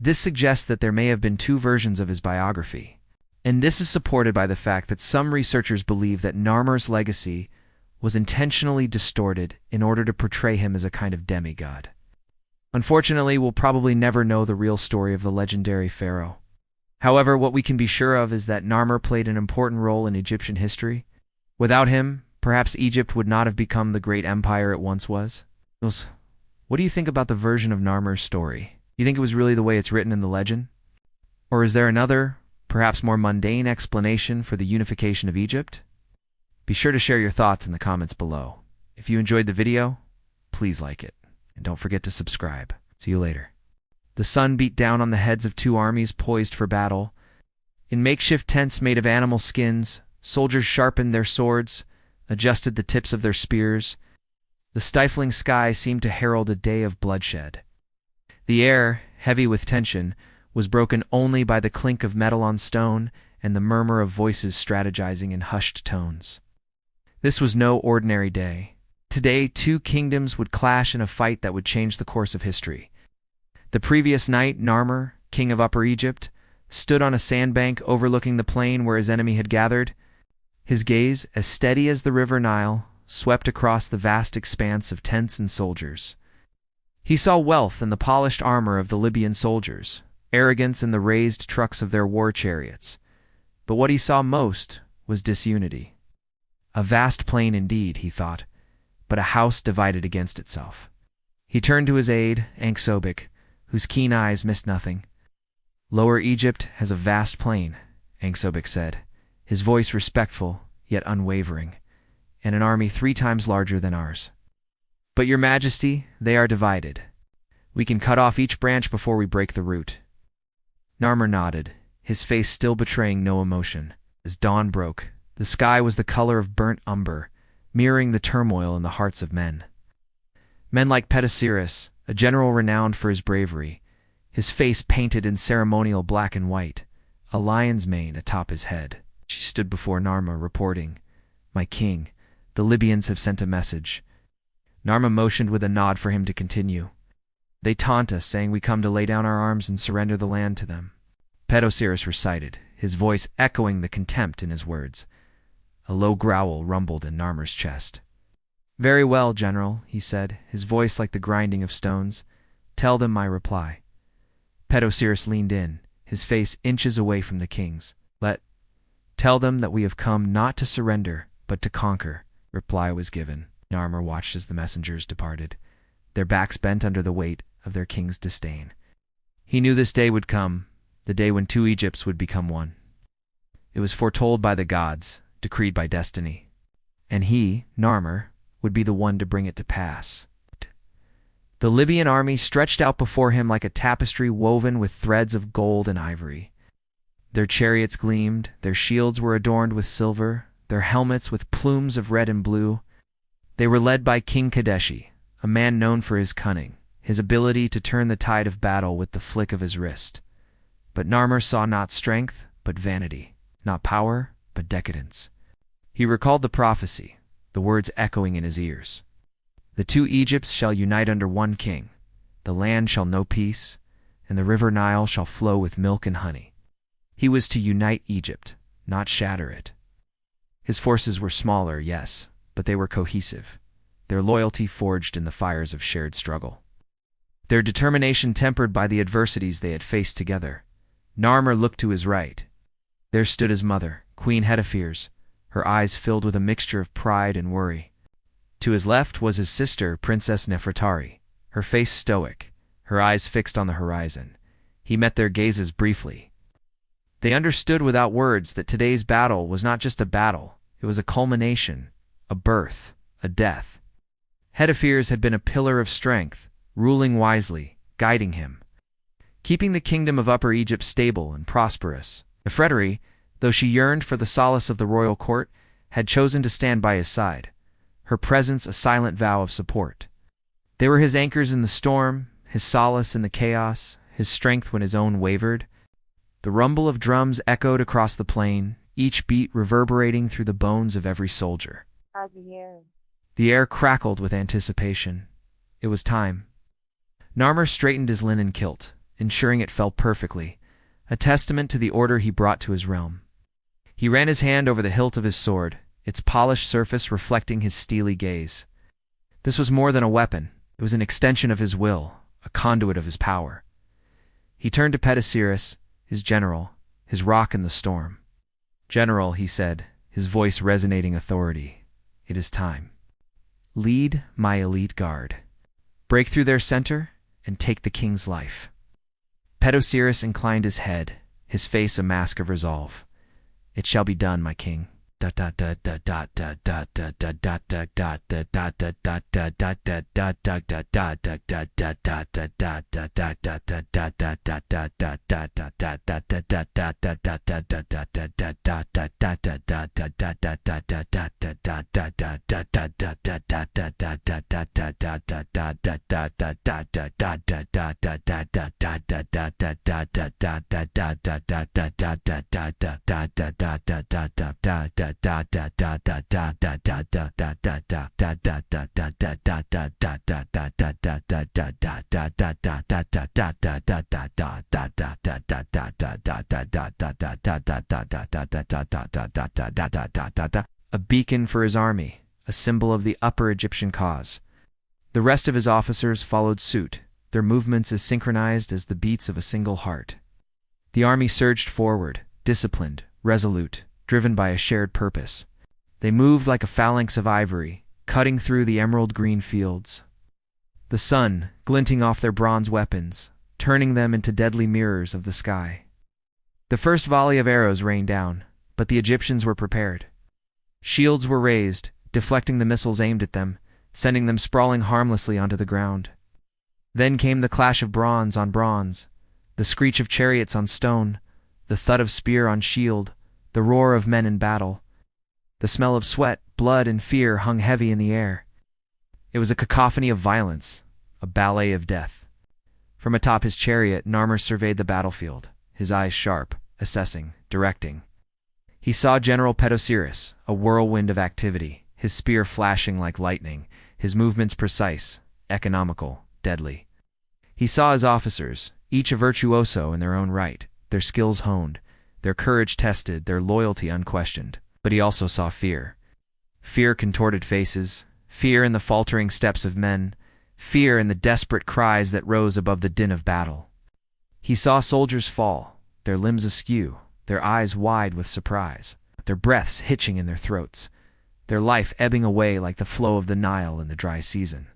This suggests that there may have been two versions of his biography, and this is supported by the fact that some researchers believe that Narmer's legacy was intentionally distorted in order to portray him as a kind of demigod. Unfortunately, we'll probably never know the real story of the legendary pharaoh. However, what we can be sure of is that Narmer played an important role in Egyptian history. Without him, perhaps Egypt would not have become the great empire it once was. What do you think about the version of Narmer's story? Do you think it was really the way it's written in the legend? Or is there another, perhaps more mundane explanation for the unification of Egypt? Be sure to share your thoughts in the comments below. If you enjoyed the video, please like it. And don't forget to subscribe. See you later. The sun beat down on the heads of two armies poised for battle. In makeshift tents made of animal skins, soldiers sharpened their swords, adjusted the tips of their spears. The stifling sky seemed to herald a day of bloodshed. The air, heavy with tension, was broken only by the clink of metal on stone and the murmur of voices strategizing in hushed tones. This was no ordinary day. Today, two kingdoms would clash in a fight that would change the course of history. The previous night, Narmer, king of Upper Egypt, stood on a sandbank overlooking the plain where his enemy had gathered. His gaze, as steady as the river Nile, swept across the vast expanse of tents and soldiers. He saw wealth in the polished armor of the Libyan soldiers, arrogance in the raised trucks of their war chariots. But what he saw most was disunity. A vast plain indeed, he thought, but a house divided against itself. He turned to his aide, Anksobik, whose keen eyes missed nothing. Lower Egypt has a vast plain, Anksobik said, his voice respectful yet unwavering, and an army 3 times larger than ours. But your majesty, they are divided. We can cut off each branch before we break the root. Narmer nodded, his face still betraying no emotion. As dawn broke, the sky was the color of burnt umber, mirroring the turmoil in the hearts of men. Men like Petasiris, a general renowned for his bravery, his face painted in ceremonial black and white, a lion's mane atop his head. She stood before Narmer, reporting, "My king, the Libyans have sent a message." Narmer motioned with a nod for him to continue. "They taunt us, saying we come to lay down our arms and surrender the land to them." Petasiris recited, his voice echoing the contempt in his words. A low growl rumbled in Narmer's chest. "Very well, General," he said, his voice like the grinding of stones. "Tell them my reply." Petasiris leaned in, his face inches away from the king's. Tell them that we have come not to surrender, but to conquer." Reply was given. Narmer watched as the messengers departed, their backs bent under the weight of their king's disdain. He knew this day would come, the day when 2 Egypts would become one. It was foretold by the gods, decreed by destiny. And he, Narmer, would be the one to bring it to pass. The Libyan army stretched out before him like a tapestry woven with threads of gold and ivory. Their chariots gleamed, their shields were adorned with silver, their helmets with plumes of red and blue. They were led by King Kadeshi, a man known for his cunning, his ability to turn the tide of battle with the flick of his wrist. But Narmer saw not strength, but vanity, not power, but decadence. He recalled the prophecy, the words echoing in his ears. "The 2 Egypts shall unite under one king, the land shall know peace, and the river Nile shall flow with milk and honey." He was to unite Egypt, not shatter it. His forces were smaller, yes, but they were cohesive, their loyalty forged in the fires of shared struggle. Their determination tempered by the adversities they had faced together. Narmer looked to his right. There stood his mother, Queen Hedephirs, her eyes filled with a mixture of pride and worry. To his left was his sister, Princess Nefertari, her face stoic, her eyes fixed on the horizon. He met their gazes briefly. They understood without words that today's battle was not just a battle, it was a culmination, a birth, a death. Hedephirs had been a pillar of strength, ruling wisely, guiding him, keeping the kingdom of Upper Egypt stable and prosperous. Nefertari, though she yearned for the solace of the royal court, had chosen to stand by his side, her presence a silent vow of support. They were his anchors in the storm, his solace in the chaos, his strength when his own wavered. The rumble of drums echoed across the plain, each beat reverberating through the bones of every soldier. The air crackled with anticipation. It was time. Narmer straightened his linen kilt, ensuring it fell perfectly, a testament to the order he brought to his realm. He ran his hand over the hilt of his sword, its polished surface reflecting his steely gaze. This was more than a weapon. It was an extension of his will, a conduit of his power. He turned to Petasiris, his general, his rock in the storm. "General," he said, his voice resonating authority, "it is time. Lead my elite guard. Break through their center and take the king's life." Petasiris inclined his head, his face a mask of resolve. "It shall be done, my king." A beacon for his army, a symbol of the Upper Egyptian cause. The rest of his officers followed suit, their movements as synchronized as the beats of a single heart. The army surged forward, disciplined, resolute, driven by a shared purpose. They moved like a phalanx of ivory, cutting through the emerald-green fields. the sun glinting off their bronze weapons, turning them into deadly mirrors of the sky. The first volley of arrows rained down, but the Egyptians were prepared. Shields were raised, deflecting the missiles aimed at them, sending them sprawling harmlessly onto the ground. Then came the clash of bronze on bronze, the screech of chariots on stone, the thud of spear on shield, the roar of men in battle. The smell of sweat, blood, and fear hung heavy in the air. It was a cacophony of violence, a ballet of death. From atop his chariot, Narmer surveyed the battlefield, his eyes sharp, assessing, directing. He saw General Pedosiris, a whirlwind of activity, his spear flashing like lightning, his movements precise, economical, deadly. He saw his officers, each a virtuoso in their own right, their skills honed, their courage tested, their loyalty unquestioned. But he also saw fear. Fear contorted faces, fear in the faltering steps of men, fear in the desperate cries that rose above the din of battle. He saw soldiers fall, their limbs askew, their eyes wide with surprise, their breaths hitching in their throats, their life ebbing away like the flow of the Nile in the dry season.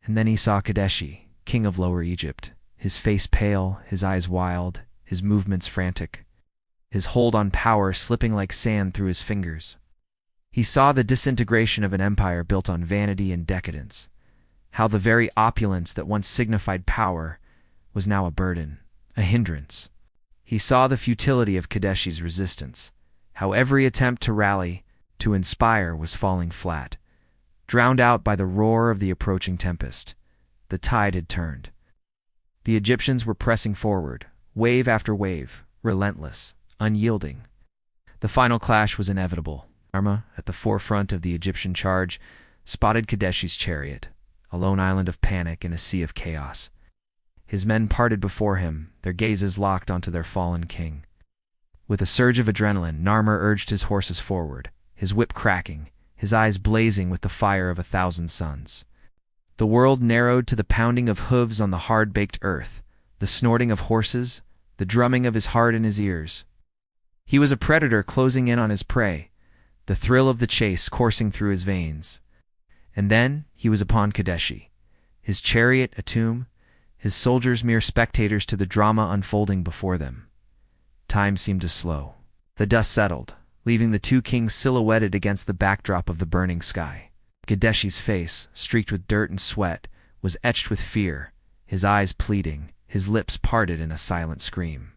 And then he saw Kadeshi, king of Lower Egypt, his face pale, his eyes wild, his movements frantic, his hold on power slipping like sand through his fingers. He saw the disintegration of an empire built on vanity and decadence, how the very opulence that once signified power was now a burden, a hindrance. He saw the futility of Kadeshi's resistance, how every attempt to rally, to inspire, was falling flat, drowned out by the roar of the approaching tempest. The tide had turned. The Egyptians were pressing forward, wave after wave, relentless, unyielding. The final clash was inevitable. Narmer, at the forefront of the Egyptian charge, spotted Kadeshi's chariot, a lone island of panic in a sea of chaos. His men parted before him, their gazes locked onto their fallen king. With a surge of adrenaline, Narmer urged his horses forward, his whip cracking, his eyes blazing with the fire of 1,000 suns. The world narrowed to the pounding of hooves on the hard-baked earth, the snorting of horses, the drumming of his heart in his ears. He was a predator closing in on his prey, the thrill of the chase coursing through his veins. And then he was upon Kadeshi, his chariot a tomb, his soldiers mere spectators to the drama unfolding before them. Time seemed to slow. The dust settled, leaving the two kings silhouetted against the backdrop of the burning sky. Kadeshi's face, streaked with dirt and sweat, was etched with fear, his eyes pleading, his lips parted in a silent scream.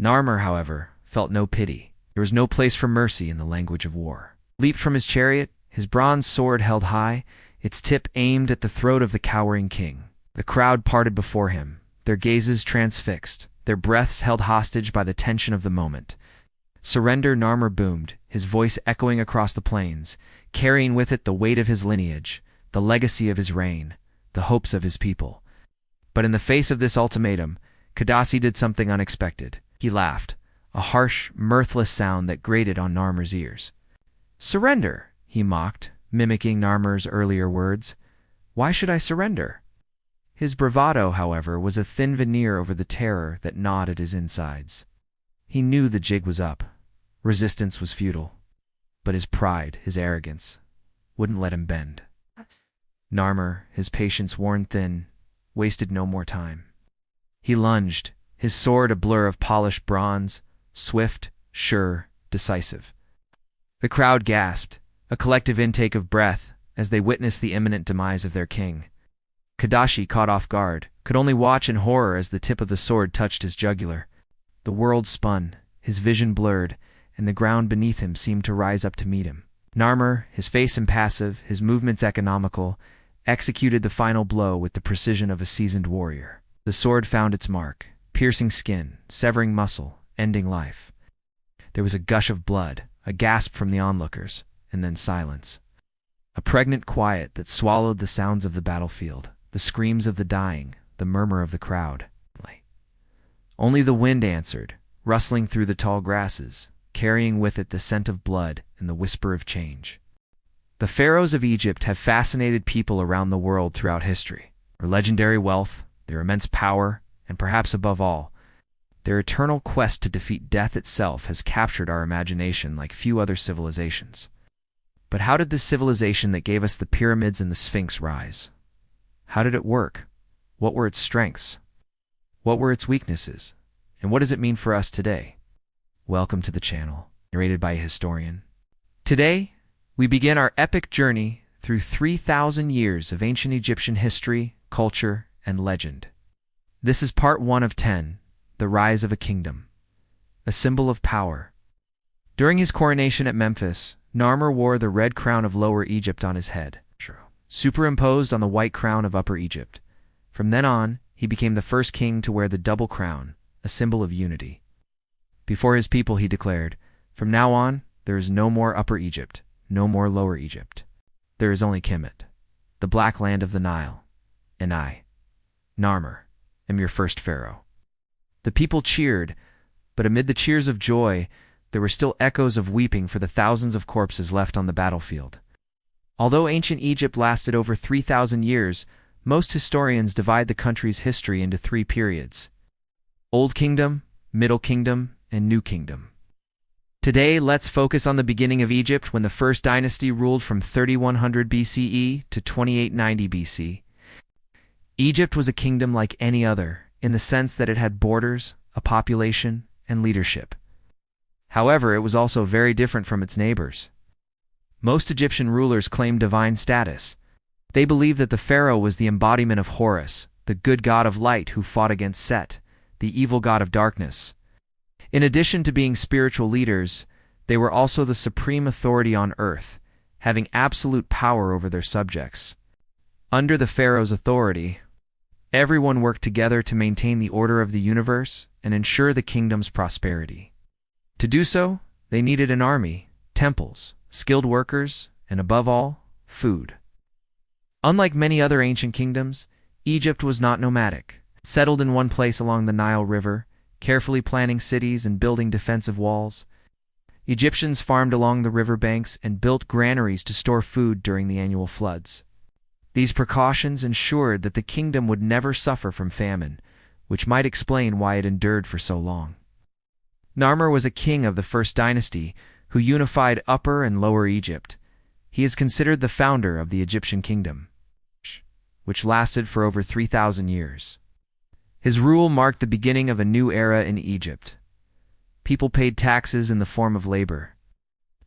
Narmer, however, felt no pity. There was no place for mercy in the language of war. Leaped from his chariot, his bronze sword held high, its tip aimed at the throat of the cowering king. The crowd parted before him, their gazes transfixed, their breaths held hostage by the tension of the moment. Surrender, Narmer boomed, his voice echoing across the plains, carrying with it the weight of his lineage, the legacy of his reign, the hopes of his people. But in the face of this ultimatum, Kadasi did something unexpected. He laughed, a harsh, mirthless sound that grated on Narmer's ears. "Surrender," he mocked, mimicking Narmer's earlier words. "Why should I surrender?" His bravado, however, was a thin veneer over the terror that gnawed at his insides. He knew the jig was up. Resistance was futile. But his pride, his arrogance, wouldn't let him bend. Narmer, his patience worn thin, wasted no more time. He lunged, his sword a blur of polished bronze, swift, sure, decisive. The crowd gasped, a collective intake of breath, as they witnessed the imminent demise of their king. Kadashi, caught off guard, could only watch in horror as the tip of the sword touched his jugular. The world spun, his vision blurred, and the ground beneath him seemed to rise up to meet him. Narmer, his face impassive, his movements economical, executed the final blow with the precision of a seasoned warrior. The sword found its mark, piercing skin, severing muscle, ending life. There was a gush of blood, a gasp from the onlookers, and then silence. A pregnant quiet that swallowed the sounds of the battlefield, the screams of the dying, the murmur of the crowd. Only the wind answered, rustling through the tall grasses, carrying with it the scent of blood and the whisper of change. The pharaohs of Egypt have fascinated people around the world throughout history. Their legendary wealth, their immense power, and perhaps above all, their eternal quest to defeat death itself has captured our imagination like few other civilizations. But how did this civilization that gave us the pyramids and the Sphinx rise? How did it work? What were its strengths? What were its weaknesses? And what does it mean for us today? Welcome to the channel, narrated by a historian. Today, we begin our epic journey through 3,000 years of ancient Egyptian history, culture, and legend. This is part 1 of 10, The Rise of a Kingdom, a symbol of power. During his coronation at Memphis, Narmer wore the red crown of Lower Egypt on his head, superimposed on the white crown of Upper Egypt. From then on, he became the first king to wear the double crown, a symbol of unity. Before his people, he declared, "From now on, there is no more Upper Egypt, no more Lower Egypt. There is only Kemet, the black land of the Nile, and I, Narmer, am your first pharaoh." The people cheered, but amid the cheers of joy, there were still echoes of weeping for the thousands of corpses left on the battlefield. Although ancient Egypt lasted over 3,000 years, most historians divide the country's history into 3 periods: Old Kingdom, Middle Kingdom, and New Kingdom. Today, let's focus on the beginning of Egypt, when the first dynasty ruled from 3100 BCE to 2890 BC. Egypt was a kingdom like any other, in the sense that it had borders, a population, and leadership. However, it was also very different from its neighbors. Most Egyptian rulers claimed divine status. They believed that the pharaoh was the embodiment of Horus, the good god of light who fought against Set, the evil god of darkness. In addition to being spiritual leaders, they were also the supreme authority on earth, having absolute power over their subjects. Under the pharaoh's authority, everyone worked together to maintain the order of the universe and ensure the kingdom's prosperity. To do so, they needed an army, temples, skilled workers, and above all, food. Unlike many other ancient kingdoms, Egypt was not nomadic. Settled in one place along the Nile River, carefully planning cities and building defensive walls, Egyptians farmed along the river banks and built granaries to store food during the annual floods. These precautions ensured that the kingdom would never suffer from famine, which might explain why it endured for so long. Narmer was a king of the first dynasty who unified Upper and Lower Egypt. He is considered the founder of the Egyptian kingdom, which lasted for over 3,000 years. His rule marked the beginning of a new era in Egypt. People paid taxes in the form of labor,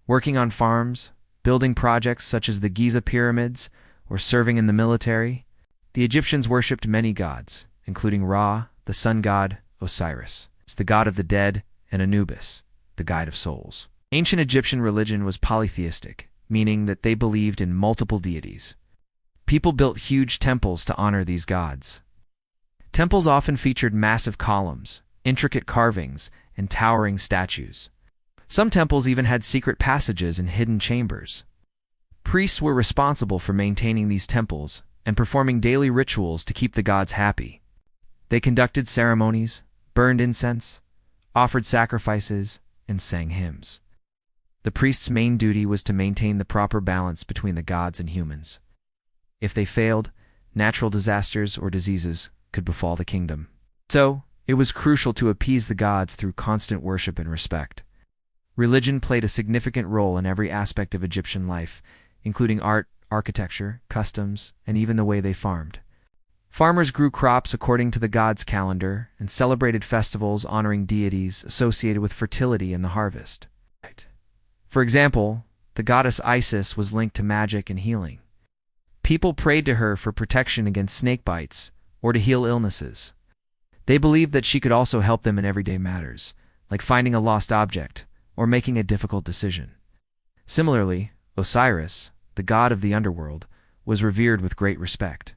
working on farms, building projects such as the Giza pyramids, or serving in the military. The Egyptians worshipped many gods, including Ra, the sun god, Osiris, the god of the dead, and Anubis, the guide of souls. Ancient Egyptian religion was polytheistic, meaning that they believed in multiple deities. People built huge temples to honor these gods. Temples often featured massive columns, intricate carvings, and towering statues. Some temples even had secret passages and hidden chambers. Priests were responsible for maintaining these temples and performing daily rituals to keep the gods happy. They conducted ceremonies, burned incense, offered sacrifices, and sang hymns. The priest's main duty was to maintain the proper balance between the gods and humans. If they failed, natural disasters or diseases could befall the kingdom. So, it was crucial to appease the gods through constant worship and respect. Religion played a significant role in every aspect of Egyptian life, including art, architecture, customs, and even the way they farmed. Farmers grew crops according to the gods' calendar and celebrated festivals honoring deities associated with fertility and the harvest. For example, the goddess Isis was linked to magic and healing. People prayed to her for protection against snake bites or to heal illnesses. They believed that she could also help them in everyday matters, like finding a lost object or making a difficult decision. Similarly, Osiris, the god of the underworld, was revered with great respect.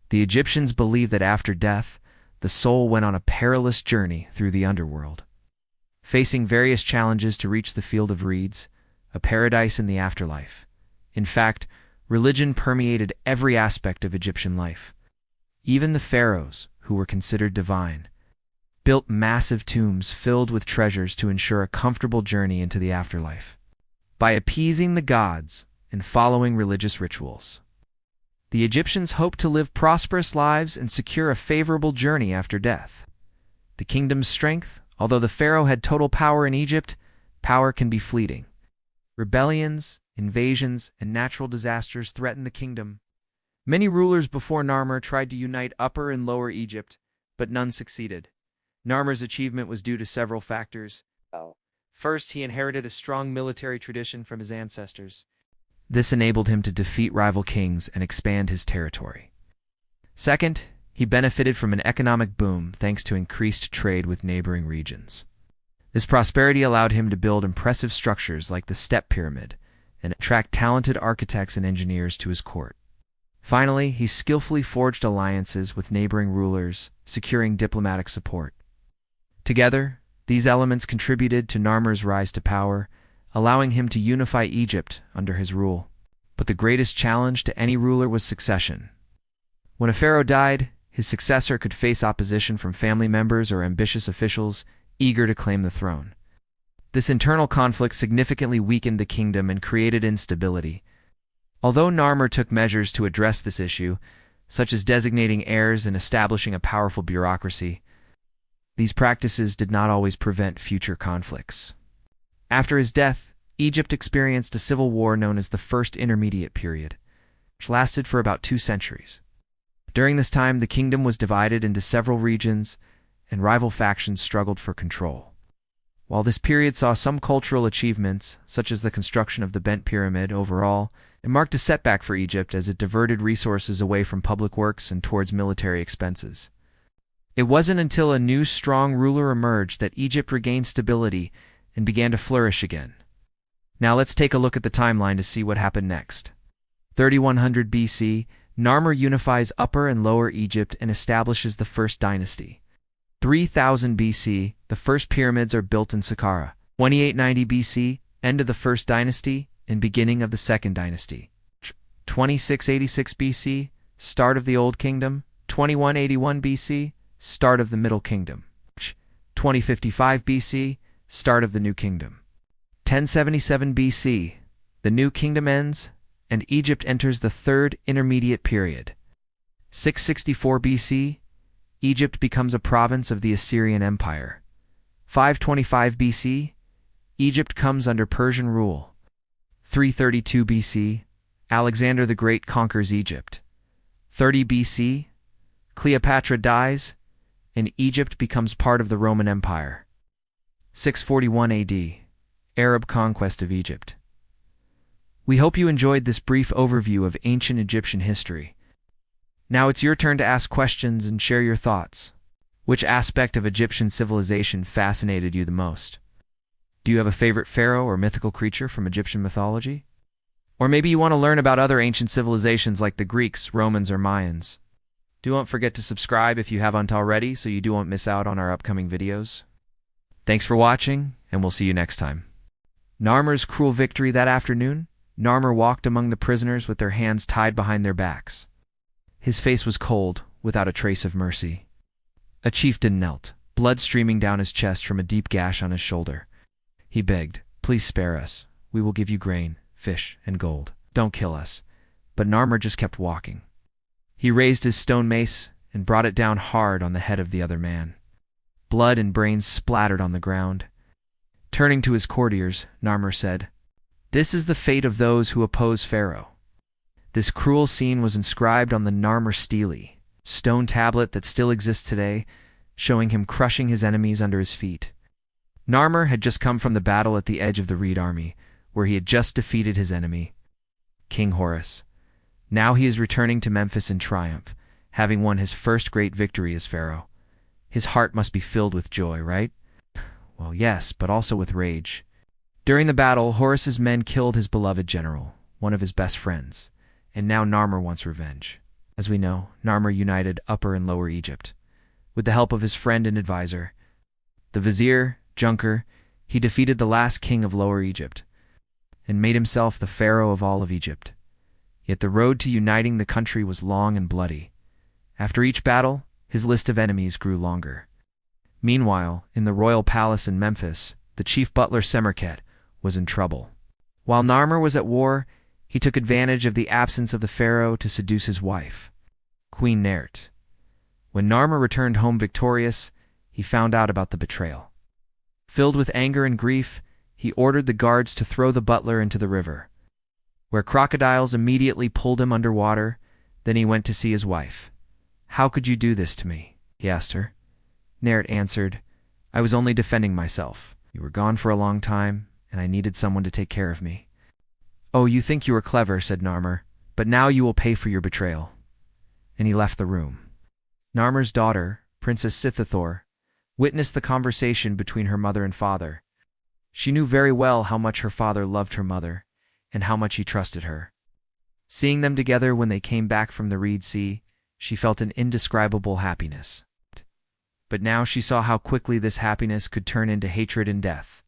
The Egyptians believed that after death, the soul went on a perilous journey through the underworld, facing various challenges to reach the field of reeds, a paradise in the afterlife. In fact, religion permeated every aspect of Egyptian life. Even the pharaohs, who were considered divine, built massive tombs filled with treasures to ensure a comfortable journey into the afterlife. By appeasing the gods and following religious rituals, the Egyptians hoped to live prosperous lives and secure a favorable journey after death. The kingdom's strength, although the pharaoh had total power in Egypt, power can be fleeting. Rebellions, invasions, and natural disasters threatened the kingdom, Many rulers before Narmer tried to unite Upper and Lower Egypt, but none succeeded. Narmer's achievement was due to several factors. First, he inherited a strong military tradition from his ancestors. This enabled him to defeat rival kings and expand his territory. Second, he benefited from an economic boom thanks to increased trade with neighboring regions. This prosperity allowed him to build impressive structures like the Step Pyramid and attract talented architects and engineers to his court. Finally, he skillfully forged alliances with neighboring rulers, securing diplomatic support. Together, these elements contributed to Narmer's rise to power, allowing him to unify Egypt under his rule. But the greatest challenge to any ruler was succession. When a pharaoh died, his successor could face opposition from family members or ambitious officials eager to claim the throne. This internal conflict significantly weakened the kingdom and created instability. Although Narmer took measures to address this issue, such as designating heirs and establishing a powerful bureaucracy, these practices did not always prevent future conflicts. After his death, Egypt experienced a civil war known as the First Intermediate Period, which lasted for about 2 centuries. During this time, the kingdom was divided into several regions, and rival factions struggled for control. While this period saw some cultural achievements, such as the construction of the Bent Pyramid overall, it marked a setback for Egypt as it diverted resources away from public works and towards military expenses. It wasn't until a new strong ruler emerged that Egypt regained stability and began to flourish again. Now let's take a look at the timeline to see what happened next. 3100 BC, Narmer unifies Upper and Lower Egypt and establishes the First Dynasty. 3000 BC, the first pyramids are built in Saqqara. 2890 BC, end of the First Dynasty and beginning of the Second Dynasty. 2686 BC, start of the Old Kingdom. 2181 BC, start of the Middle Kingdom. 2055 BC, start of the New Kingdom. 1077 BC, the New Kingdom ends, and Egypt enters the Third Intermediate Period. 664 BC, Egypt becomes a province of the Assyrian Empire. 525 BC, Egypt comes under Persian rule. 332 BC, Alexander the Great conquers Egypt. 30 BC, Cleopatra dies, and Egypt becomes part of the Roman Empire. 641 AD, Arab conquest of Egypt. We hope you enjoyed this brief overview of ancient Egyptian history. Now it's your turn to ask questions and share your thoughts. Which aspect of Egyptian civilization fascinated you the most? Do you have a favorite pharaoh or mythical creature from Egyptian mythology? Or maybe you want to learn about other ancient civilizations like the Greeks, Romans, or Mayans. Don't forget to subscribe if you haven't already so you don't miss out on our upcoming videos. Thanks for watching, and we'll see you next time. Narmer's cruel victory that afternoon. Narmer walked among the prisoners with their hands tied behind their backs. His face was cold, without a trace of mercy. A chieftain knelt, blood streaming down his chest from a deep gash on his shoulder. He begged, "Please spare us. We will give you grain, fish, and gold. Don't kill us." But Narmer just kept walking. He raised his stone mace and brought it down hard on the head of the other man. Blood and brains splattered on the ground. Turning to his courtiers, Narmer said, "This is the fate of those who oppose Pharaoh." This cruel scene was inscribed on the Narmer stele, stone tablet that still exists today, showing him crushing his enemies under his feet. Narmer had just come from the battle at the edge of the Reed army, where he had just defeated his enemy, King Horus. Now he is returning to Memphis in triumph, having won his first great victory as pharaoh. His heart must be filled with joy, right? Well, yes, but also with rage. During the battle, Horus's men killed his beloved general, one of his best friends, and now Narmer wants revenge. As we know, Narmer united Upper and Lower Egypt. With the help of his friend and advisor, the vizier, Junker, he defeated the last king of Lower Egypt, and made himself the pharaoh of all of Egypt. Yet the road to uniting the country was long and bloody. After each battle, his list of enemies grew longer. Meanwhile, in the royal palace in Memphis, the chief butler Semerkhet was in trouble. While Narmer was at war, he took advantage of the absence of the pharaoh to seduce his wife, Queen Nert. When Narmer returned home victorious, he found out about the betrayal. Filled with anger and grief, he ordered the guards to throw the butler into the river, where crocodiles immediately pulled him underwater. Then he went to see his wife. "How could you do this to me?" he asked her. Nert answered, "I was only defending myself. You were gone for a long time, and I needed someone to take care of me." "Oh, you think you are clever," said Narmer, "but now you will pay for your betrayal." And he left the room. Narmer's daughter, Princess Sithithor, witnessed the conversation between her mother and father. She knew very well how much her father loved her mother, and how much he trusted her. Seeing them together when they came back from the Reed Sea, she felt an indescribable happiness. But now she saw how quickly this happiness could turn into hatred and death.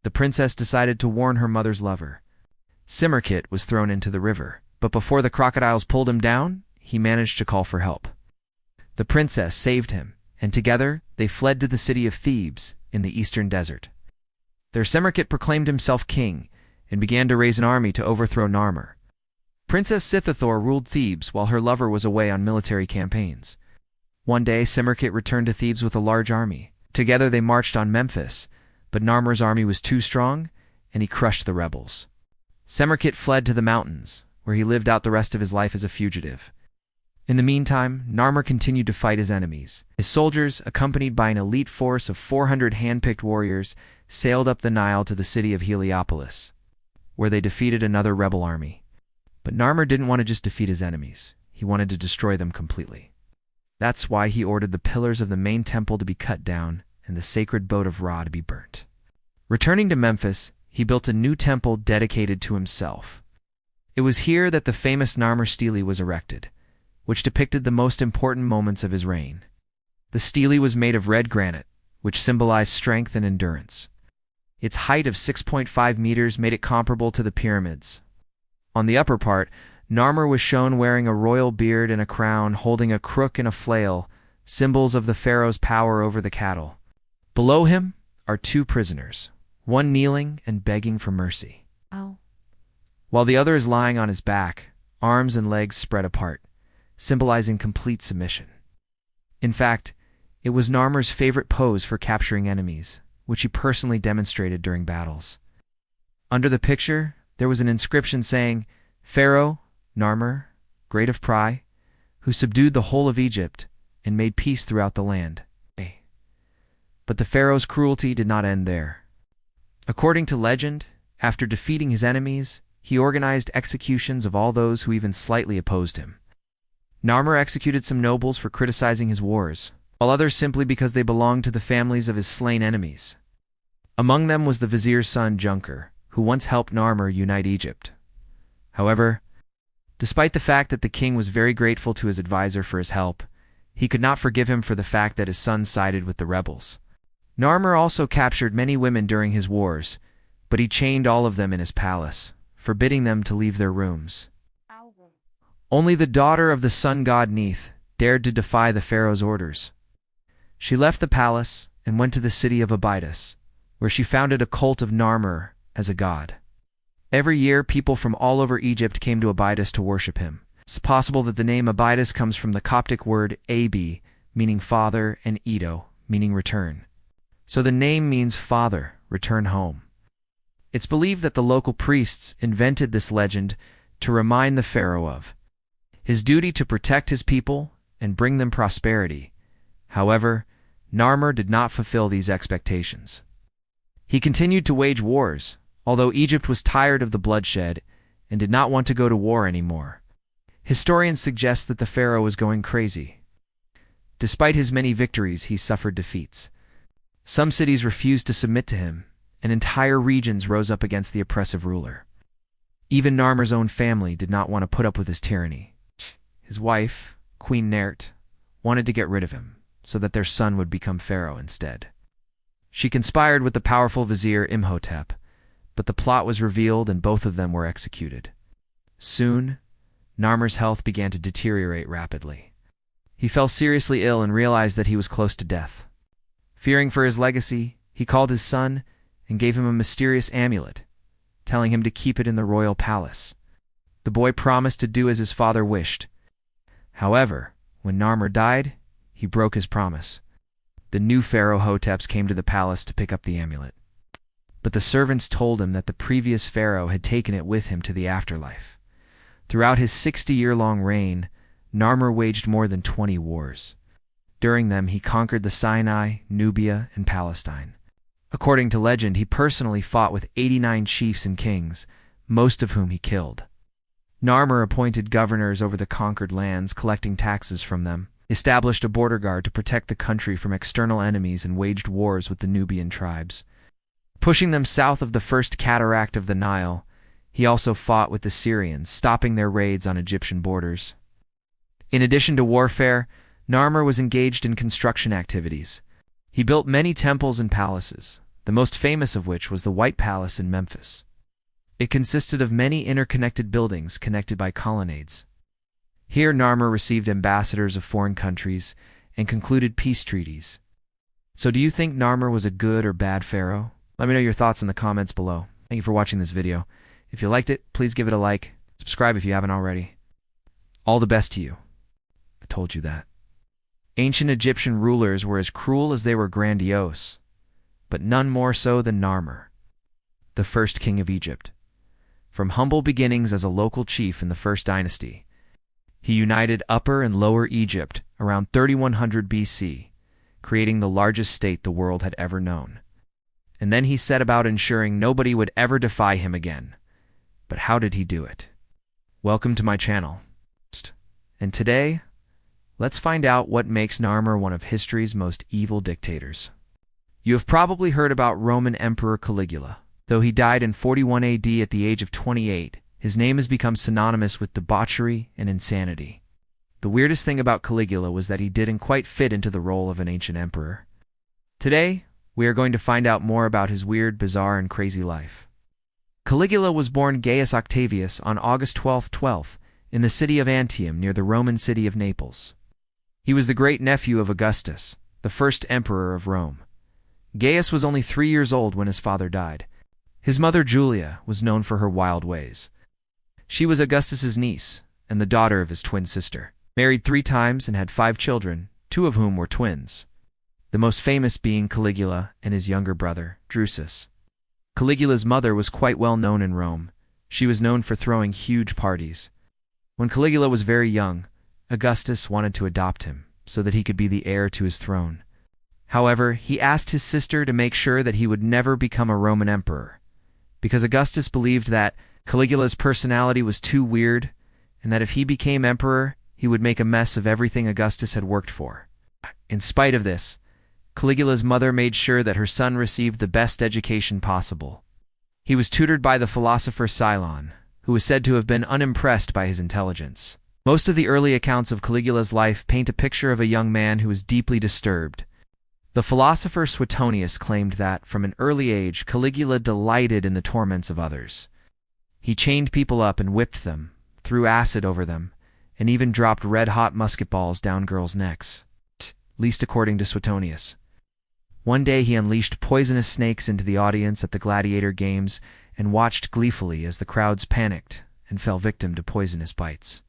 The princess decided to warn her mother's lover. Simmerkit was thrown into the river, but before the crocodiles pulled him down, he managed to call for help. The princess saved him, and together they fled to the city of Thebes in the eastern desert. There Simmerkit proclaimed himself king and began to raise an army to overthrow Narmer. Princess Sithithor ruled Thebes while her lover was away on military campaigns. One day Simmerkit returned to Thebes with a large army. Together they marched on Memphis, but Narmer's army was too strong, and he crushed the rebels. Simmerkit fled to the mountains, where he lived out the rest of his life as a fugitive. In the meantime, Narmer continued to fight his enemies. His soldiers, accompanied by an elite force of 400 hand-picked warriors, sailed up the Nile to the city of Heliopolis, where they defeated another rebel army. But Narmer didn't want to just defeat his enemies. He wanted to destroy them completely. That's why he ordered the pillars of the main temple to be cut down and the sacred boat of Ra to be burnt. Returning to Memphis, he built a new temple dedicated to himself. It was here that the famous Narmer stele was erected, which depicted the most important moments of his reign. The stele was made of red granite, which symbolized strength and endurance. Its height of 6.5 meters made it comparable to the pyramids. On the upper part, Narmer was shown wearing a royal beard and a crown, holding a crook and a flail, symbols of the pharaoh's power over the cattle. Below him are two prisoners, one kneeling and begging for mercy, while the other is lying on his back, arms and legs spread apart, symbolizing complete submission. In fact, it was Narmer's favorite pose for capturing enemies, which he personally demonstrated during battles. Under the picture, there was an inscription saying, "Pharaoh, Narmer, great of Pri, who subdued the whole of Egypt and made peace throughout the land." But the pharaoh's cruelty did not end there. According to legend, after defeating his enemies, he organized executions of all those who even slightly opposed him. Narmer executed some nobles for criticizing his wars, while others simply because they belonged to the families of his slain enemies. Among them was the vizier's son Junker, who once helped Narmer unite Egypt. However, despite the fact that the king was very grateful to his advisor for his help, he could not forgive him for the fact that his son sided with the rebels. Narmer also captured many women during his wars, but he chained all of them in his palace, forbidding them to leave their rooms. Only the daughter of the sun god Neith dared to defy the pharaoh's orders. She left the palace and went to the city of Abydos, where she founded a cult of Narmer as a god. Every year, people from all over Egypt came to Abydos to worship him. It's possible that the name Abydos comes from the Coptic word Abi, meaning father, and Edo, meaning return. So the name means father, return home. It's believed that the local priests invented this legend to remind the pharaoh of his duty to protect his people and bring them prosperity. However, Narmer did not fulfill these expectations. He continued to wage wars, although Egypt was tired of the bloodshed and did not want to go to war anymore. Historians suggest that the pharaoh was going crazy. Despite his many victories, he suffered defeats. Some cities refused to submit to him, and entire regions rose up against the oppressive ruler. Even Narmer's own family did not want to put up with his tyranny. His wife, Queen Nert, wanted to get rid of him, so that their son would become pharaoh instead. She conspired with the powerful vizier Imhotep, but the plot was revealed and both of them were executed. Soon, Narmer's health began to deteriorate rapidly. He fell seriously ill and realized that he was close to death. Fearing for his legacy, he called his son and gave him a mysterious amulet, telling him to keep it in the royal palace. The boy promised to do as his father wished. However, when Narmer died, he broke his promise. The new pharaoh Hoteps came to the palace to pick up the amulet. But the servants told him that the previous pharaoh had taken it with him to the afterlife. Throughout his 60-year-long reign, Narmer waged more than 20 wars. During them, he conquered the Sinai, Nubia, and Palestine. According to legend, he personally fought with 89 chiefs and kings, most of whom he killed. Narmer appointed governors over the conquered lands, collecting taxes from them, established a border guard to protect the country from external enemies, and waged wars with the Nubian tribes. Pushing them south of the first cataract of the Nile, he also fought with the Syrians, stopping their raids on Egyptian borders. In addition to warfare, Narmer was engaged in construction activities. He built many temples and palaces, the most famous of which was the White Palace in Memphis. It consisted of many interconnected buildings connected by colonnades. Here Narmer received ambassadors of foreign countries and concluded peace treaties. So do you think Narmer was a good or bad pharaoh? Let me know your thoughts in the comments below. Thank you for watching this video. If you liked it, please give it a like. Subscribe if you haven't already. All the best to you. I told you that. Ancient Egyptian rulers were as cruel as they were grandiose, but none more so than Narmer, the first king of Egypt. From humble beginnings as a local chief in the First Dynasty, he united Upper and Lower Egypt around 3100 BC, creating the largest state the world had ever known. And then he set about ensuring nobody would ever defy him again. But how did he do it? Welcome to my channel. And today, let's find out what makes Narmer one of history's most evil dictators. You have probably heard about Roman Emperor Caligula. Though he died in 41 AD at the age of 28, his name has become synonymous with debauchery and insanity. The weirdest thing about Caligula was that he didn't quite fit into the role of an ancient emperor. Today, we are going to find out more about his weird, bizarre, and crazy life. Caligula was born Gaius Octavius on August 12th in the city of Antium near the Roman city of Naples. He was the great-nephew of Augustus, the first emperor of Rome. Gaius was only 3 years old when his father died. His mother Julia was known for her wild ways. She was Augustus's niece and the daughter of his twin sister, married 3 times and had 5 children, 2 of whom were twins, the most famous being Caligula and his younger brother, Drusus. Caligula's mother was quite well known in Rome. She was known for throwing huge parties. When Caligula was very young, Augustus wanted to adopt him so that he could be the heir to his throne. However, he asked his sister to make sure that he would never become a Roman emperor, because Augustus believed that Caligula's personality was too weird, and that if he became emperor, he would make a mess of everything Augustus had worked for. In spite of this, Caligula's mother made sure that her son received the best education possible. He was tutored by the philosopher Cylon, who was said to have been unimpressed by his intelligence. Most of the early accounts of Caligula's life paint a picture of a young man who was deeply disturbed. The philosopher Suetonius claimed that, from an early age, Caligula delighted in the torments of others. He chained people up and whipped them, threw acid over them, and even dropped red-hot musket balls down girls' necks, at least according to Suetonius. One day he unleashed poisonous snakes into the audience at the gladiator games and watched gleefully as the crowds panicked and fell victim to poisonous bites.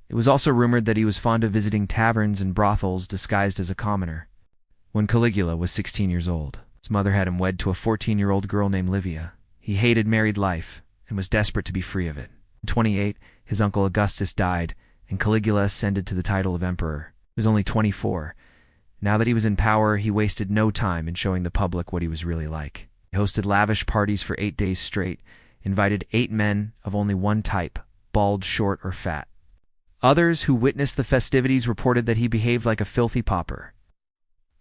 It was also rumored that he was fond of visiting taverns and brothels disguised as a commoner. When Caligula was 16 years old, his mother had him wed to a 14-year-old girl named Livia. He hated married life and was desperate to be free of it. At 28, his uncle Augustus died, and Caligula ascended to the title of emperor. He was only 24. Now that he was in power, he wasted no time in showing the public what he was really like. He hosted lavish parties for 8 days straight, invited 8 men of only one type, bald, short, or fat. Others who witnessed the festivities reported that he behaved like a filthy pauper,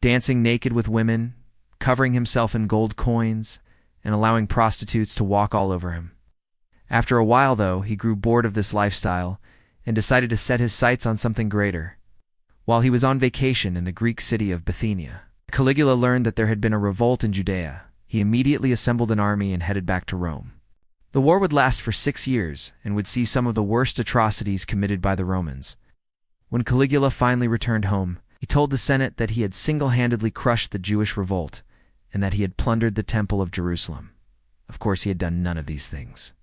dancing naked with women, covering himself in gold coins, and allowing prostitutes to walk all over him. After a while, though, he grew bored of this lifestyle and decided to set his sights on something greater. While he was on vacation in the Greek city of Bithynia, Caligula learned that there had been a revolt in Judea. He immediately assembled an army and headed back to Rome. The war would last for 6 years and would see some of the worst atrocities committed by the Romans. When Caligula finally returned home, he told the Senate that he had single-handedly crushed the Jewish revolt and that he had plundered the Temple of Jerusalem. Of course, he had done none of these things.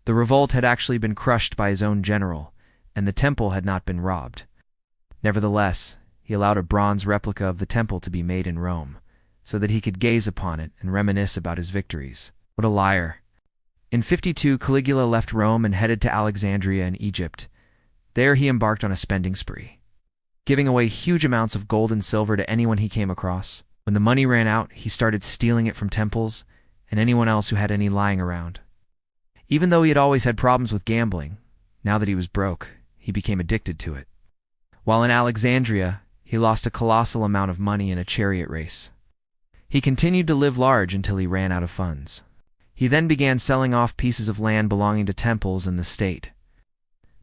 The revolt had actually been crushed by his own general, and the temple had not been robbed. Nevertheless, he allowed a bronze replica of the temple to be made in Rome, so that he could gaze upon it and reminisce about his victories. What a liar. In 52, Caligula left Rome and headed to Alexandria in Egypt. There he embarked on a spending spree, giving away huge amounts of gold and silver to anyone he came across. When the money ran out, he started stealing it from temples and anyone else who had any lying around. Even though he had always had problems with gambling, now that he was broke, he became addicted to it. While in Alexandria, he lost a colossal amount of money in a chariot race. He continued to live large until he ran out of funds. He then began selling off pieces of land belonging to temples and the state.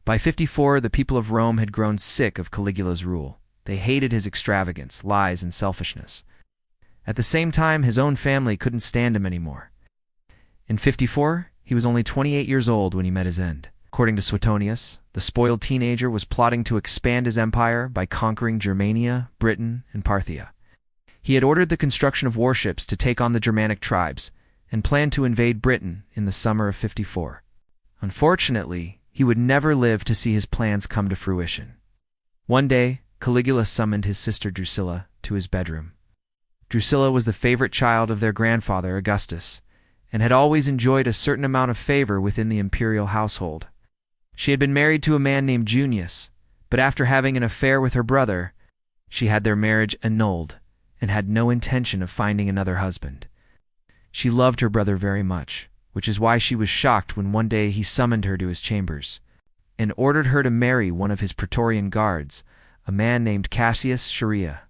By 54, the people of Rome had grown sick of Caligula's rule. They hated his extravagance, lies, and selfishness. At the same time, his own family couldn't stand him anymore. In 54, he was only 28 years old when he met his end. According to Suetonius, the spoiled teenager was plotting to expand his empire by conquering Germania, Britain, and Parthia. He had ordered the construction of warships to take on the Germanic tribes and planned to invade Britain in the summer of 54. Unfortunately, he would never live to see his plans come to fruition. One day, Caligula summoned his sister Drusilla to his bedroom. Drusilla was the favorite child of their grandfather, Augustus, and had always enjoyed a certain amount of favor within the imperial household. She had been married to a man named Junius, but after having an affair with her brother, she had their marriage annulled and had no intention of finding another husband. She loved her brother very much, which is why she was shocked when one day he summoned her to his chambers and ordered her to marry one of his Praetorian guards, a man named Cassius Chaerea.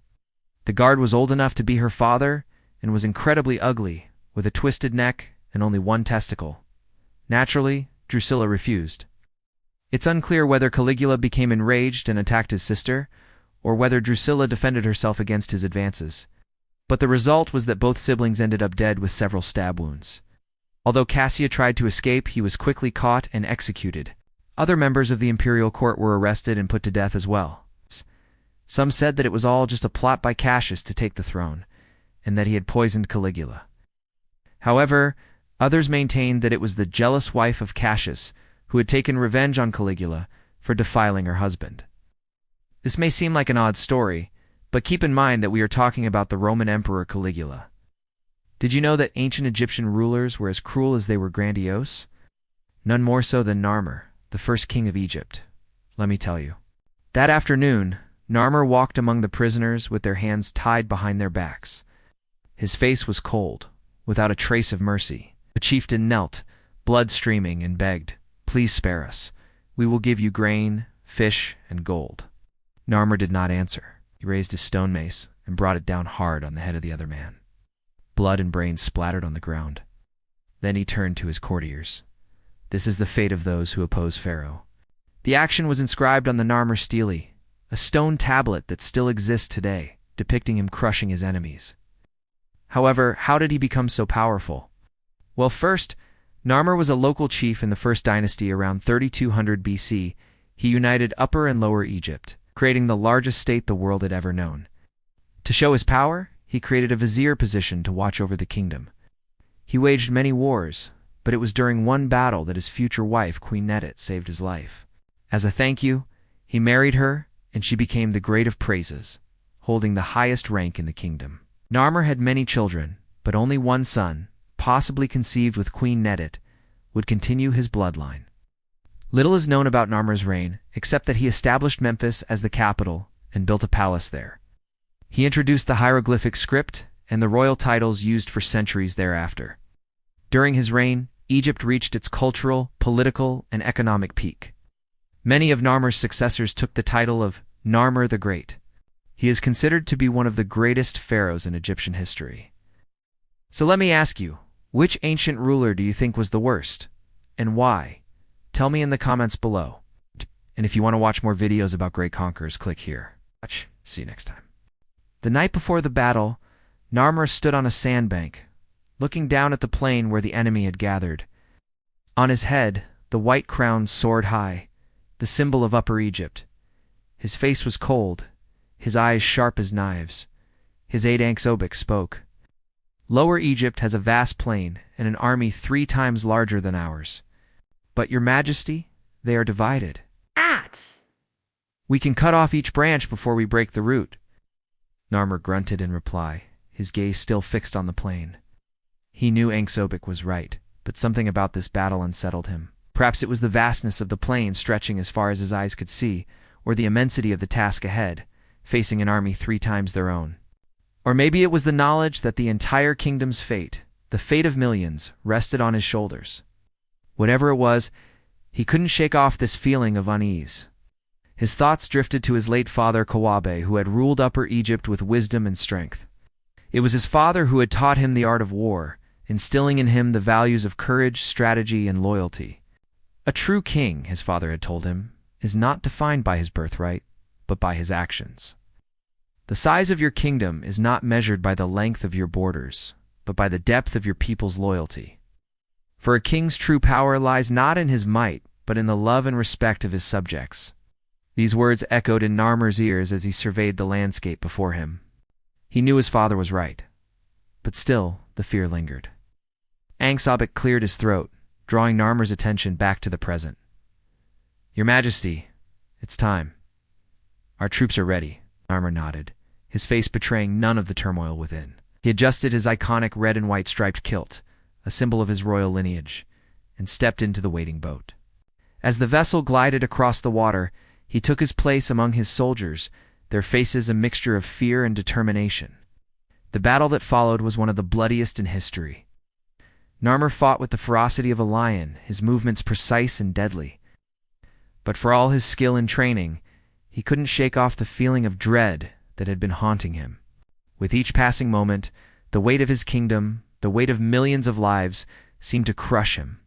The guard was old enough to be her father and was incredibly ugly, with a twisted neck and only one testicle. Naturally, Drusilla refused. It's unclear whether Caligula became enraged and attacked his sister, or whether Drusilla defended herself against his advances. But the result was that both siblings ended up dead with several stab wounds. Although Cassius tried to escape, he was quickly caught and executed. Other members of the imperial court were arrested and put to death as well. Some said that it was all just a plot by Cassius to take the throne, and that he had poisoned Caligula. However, others maintained that it was the jealous wife of Cassius who had taken revenge on Caligula for defiling her husband. This may seem like an odd story, but keep in mind that we are talking about the Roman Emperor Caligula. Did you know that ancient Egyptian rulers were as cruel as they were grandiose? None more so than Narmer, the first king of Egypt. Let me tell you. That afternoon, Narmer walked among the prisoners with their hands tied behind their backs. His face was cold, without a trace of mercy. The chieftain knelt, blood streaming, and begged, "Please spare us. We will give you grain, fish, and gold." Narmer did not answer. He raised his stone mace and brought it down hard on the head of the other man. Blood and brains splattered on the ground. Then he turned to his courtiers. "This is the fate of those who oppose Pharaoh." The action was inscribed on the Narmer stele, a stone tablet that still exists today, depicting him crushing his enemies. However, how did he become so powerful? Well, first, Narmer was a local chief in the first dynasty around 3200 BC. He united Upper and Lower Egypt, creating the largest state the world had ever known. To show his power, he created a vizier position to watch over the kingdom. He waged many wars, but it was during one battle that his future wife, Queen Netet, saved his life. As a thank you, he married her, and she became the Great of Praises, holding the highest rank in the kingdom. Narmer had many children, but only one son, possibly conceived with Queen Netet, would continue his bloodline. Little is known about Narmer's reign, except that he established Memphis as the capital and built a palace there. He introduced the hieroglyphic script and the royal titles used for centuries thereafter. During his reign, Egypt reached its cultural, political, and economic peak. Many of Narmer's successors took the title of Narmer the Great. He is considered to be one of the greatest pharaohs in Egyptian history. So let me ask you, which ancient ruler do you think was the worst, and why? Tell me in the comments below. And if you want to watch more videos about great conquerors, click here. See you next time. The night before the battle, Narmer stood on a sandbank, looking down at the plain where the enemy had gathered. On his head, the white crown soared high, the symbol of Upper Egypt. His face was cold, his eyes sharp as knives. His aide Anxobic spoke. "Lower Egypt has a vast plain and an army 3 times larger than ours. But, Your Majesty, they are divided. We can cut off each branch before we break the root." Narmer grunted in reply, his gaze still fixed on the plain. He knew Anxobic was right, but something about this battle unsettled him. Perhaps it was the vastness of the plain stretching as far as his eyes could see, or the immensity of the task ahead, facing an army 3 times their own. Or maybe it was the knowledge that the entire kingdom's fate, the fate of millions, rested on his shoulders. Whatever it was, he couldn't shake off this feeling of unease. His thoughts drifted to his late father Kawabe, who had ruled Upper Egypt with wisdom and strength. It was his father who had taught him the art of war, instilling in him the values of courage, strategy, and loyalty. A true king, his father had told him, is not defined by his birthright, but by his actions. The size of your kingdom is not measured by the length of your borders, but by the depth of your people's loyalty. For a king's true power lies not in his might, but in the love and respect of his subjects. These words echoed in Narmer's ears as he surveyed the landscape before him. He knew his father was right, but still the fear lingered. Angsobek cleared his throat, drawing Narmer's attention back to the present. "Your Majesty, it's time. Our troops are ready," Narmer nodded, his face betraying none of the turmoil within. He adjusted his iconic red and white striped kilt, a symbol of his royal lineage, and stepped into the waiting boat. As the vessel glided across the water, he took his place among his soldiers, their faces a mixture of fear and determination. The battle that followed was one of the bloodiest in history. Narmer fought with the ferocity of a lion, his movements precise and deadly. But for all his skill and training, he couldn't shake off the feeling of dread that had been haunting him. With each passing moment, the weight of his kingdom, the weight of millions of lives, seemed to crush him.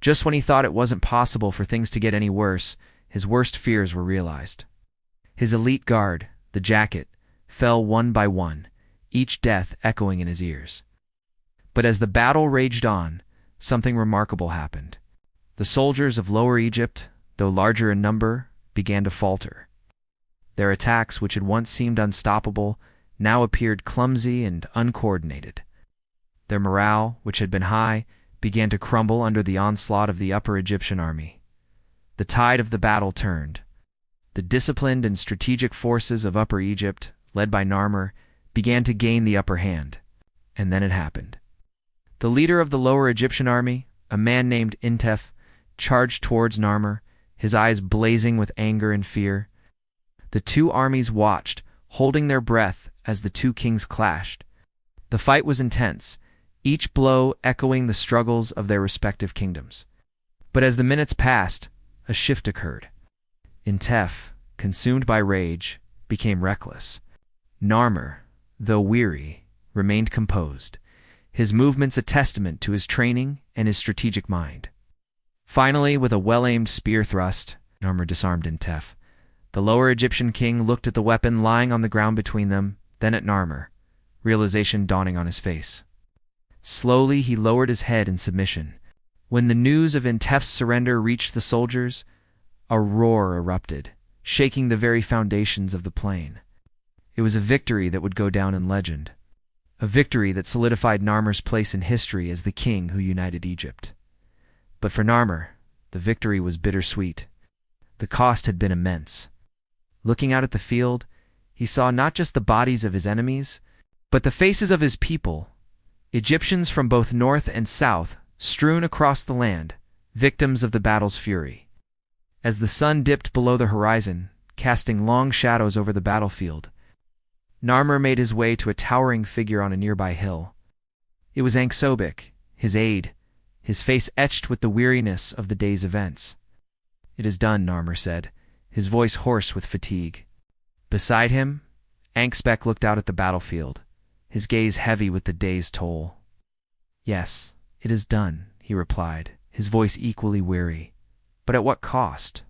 Just when he thought it wasn't possible for things to get any worse, his worst fears were realized. His elite guard, the jacket, fell one by one, each death echoing in his ears. But as the battle raged on, something remarkable happened. The soldiers of Lower Egypt, though larger in number, began to falter. Their attacks, which had once seemed unstoppable, now appeared clumsy and uncoordinated. Their morale, which had been high, began to crumble under the onslaught of the Upper Egyptian army. The tide of the battle turned. The disciplined and strategic forces of Upper Egypt, led by Narmer, began to gain the upper hand. And then it happened. The leader of the Lower Egyptian army, a man named Intef, charged towards Narmer, his eyes blazing with anger and fear. The 2 armies watched, holding their breath as the 2 kings clashed. The fight was intense, each blow echoing the struggles of their respective kingdoms. But as the minutes passed, a shift occurred. Intef, consumed by rage, became reckless. Narmer, though weary, remained composed, his movements a testament to his training and his strategic mind. Finally, with a well-aimed spear thrust, Narmer disarmed Intef. The Lower Egyptian king looked at the weapon lying on the ground between them, then at Narmer, realization dawning on his face. Slowly he lowered his head in submission. When the news of Intef's surrender reached the soldiers, a roar erupted, shaking the very foundations of the plain. It was a victory that would go down in legend, a victory that solidified Narmer's place in history as the king who united Egypt. But for Narmer, the victory was bittersweet. The cost had been immense. Looking out at the field, he saw not just the bodies of his enemies, but the faces of his people, Egyptians from both north and south, strewn across the land, victims of the battle's fury. As the sun dipped below the horizon, casting long shadows over the battlefield, Narmer made his way to a towering figure on a nearby hill. It was Angsobek, his aide, his face etched with the weariness of the day's events. "It is done," Narmer said, his voice hoarse with fatigue. Beside him, Angsobek looked out at the battlefield, his gaze heavy with the day's toll. "Yes, it is done," he replied, his voice equally weary. "But at what cost?"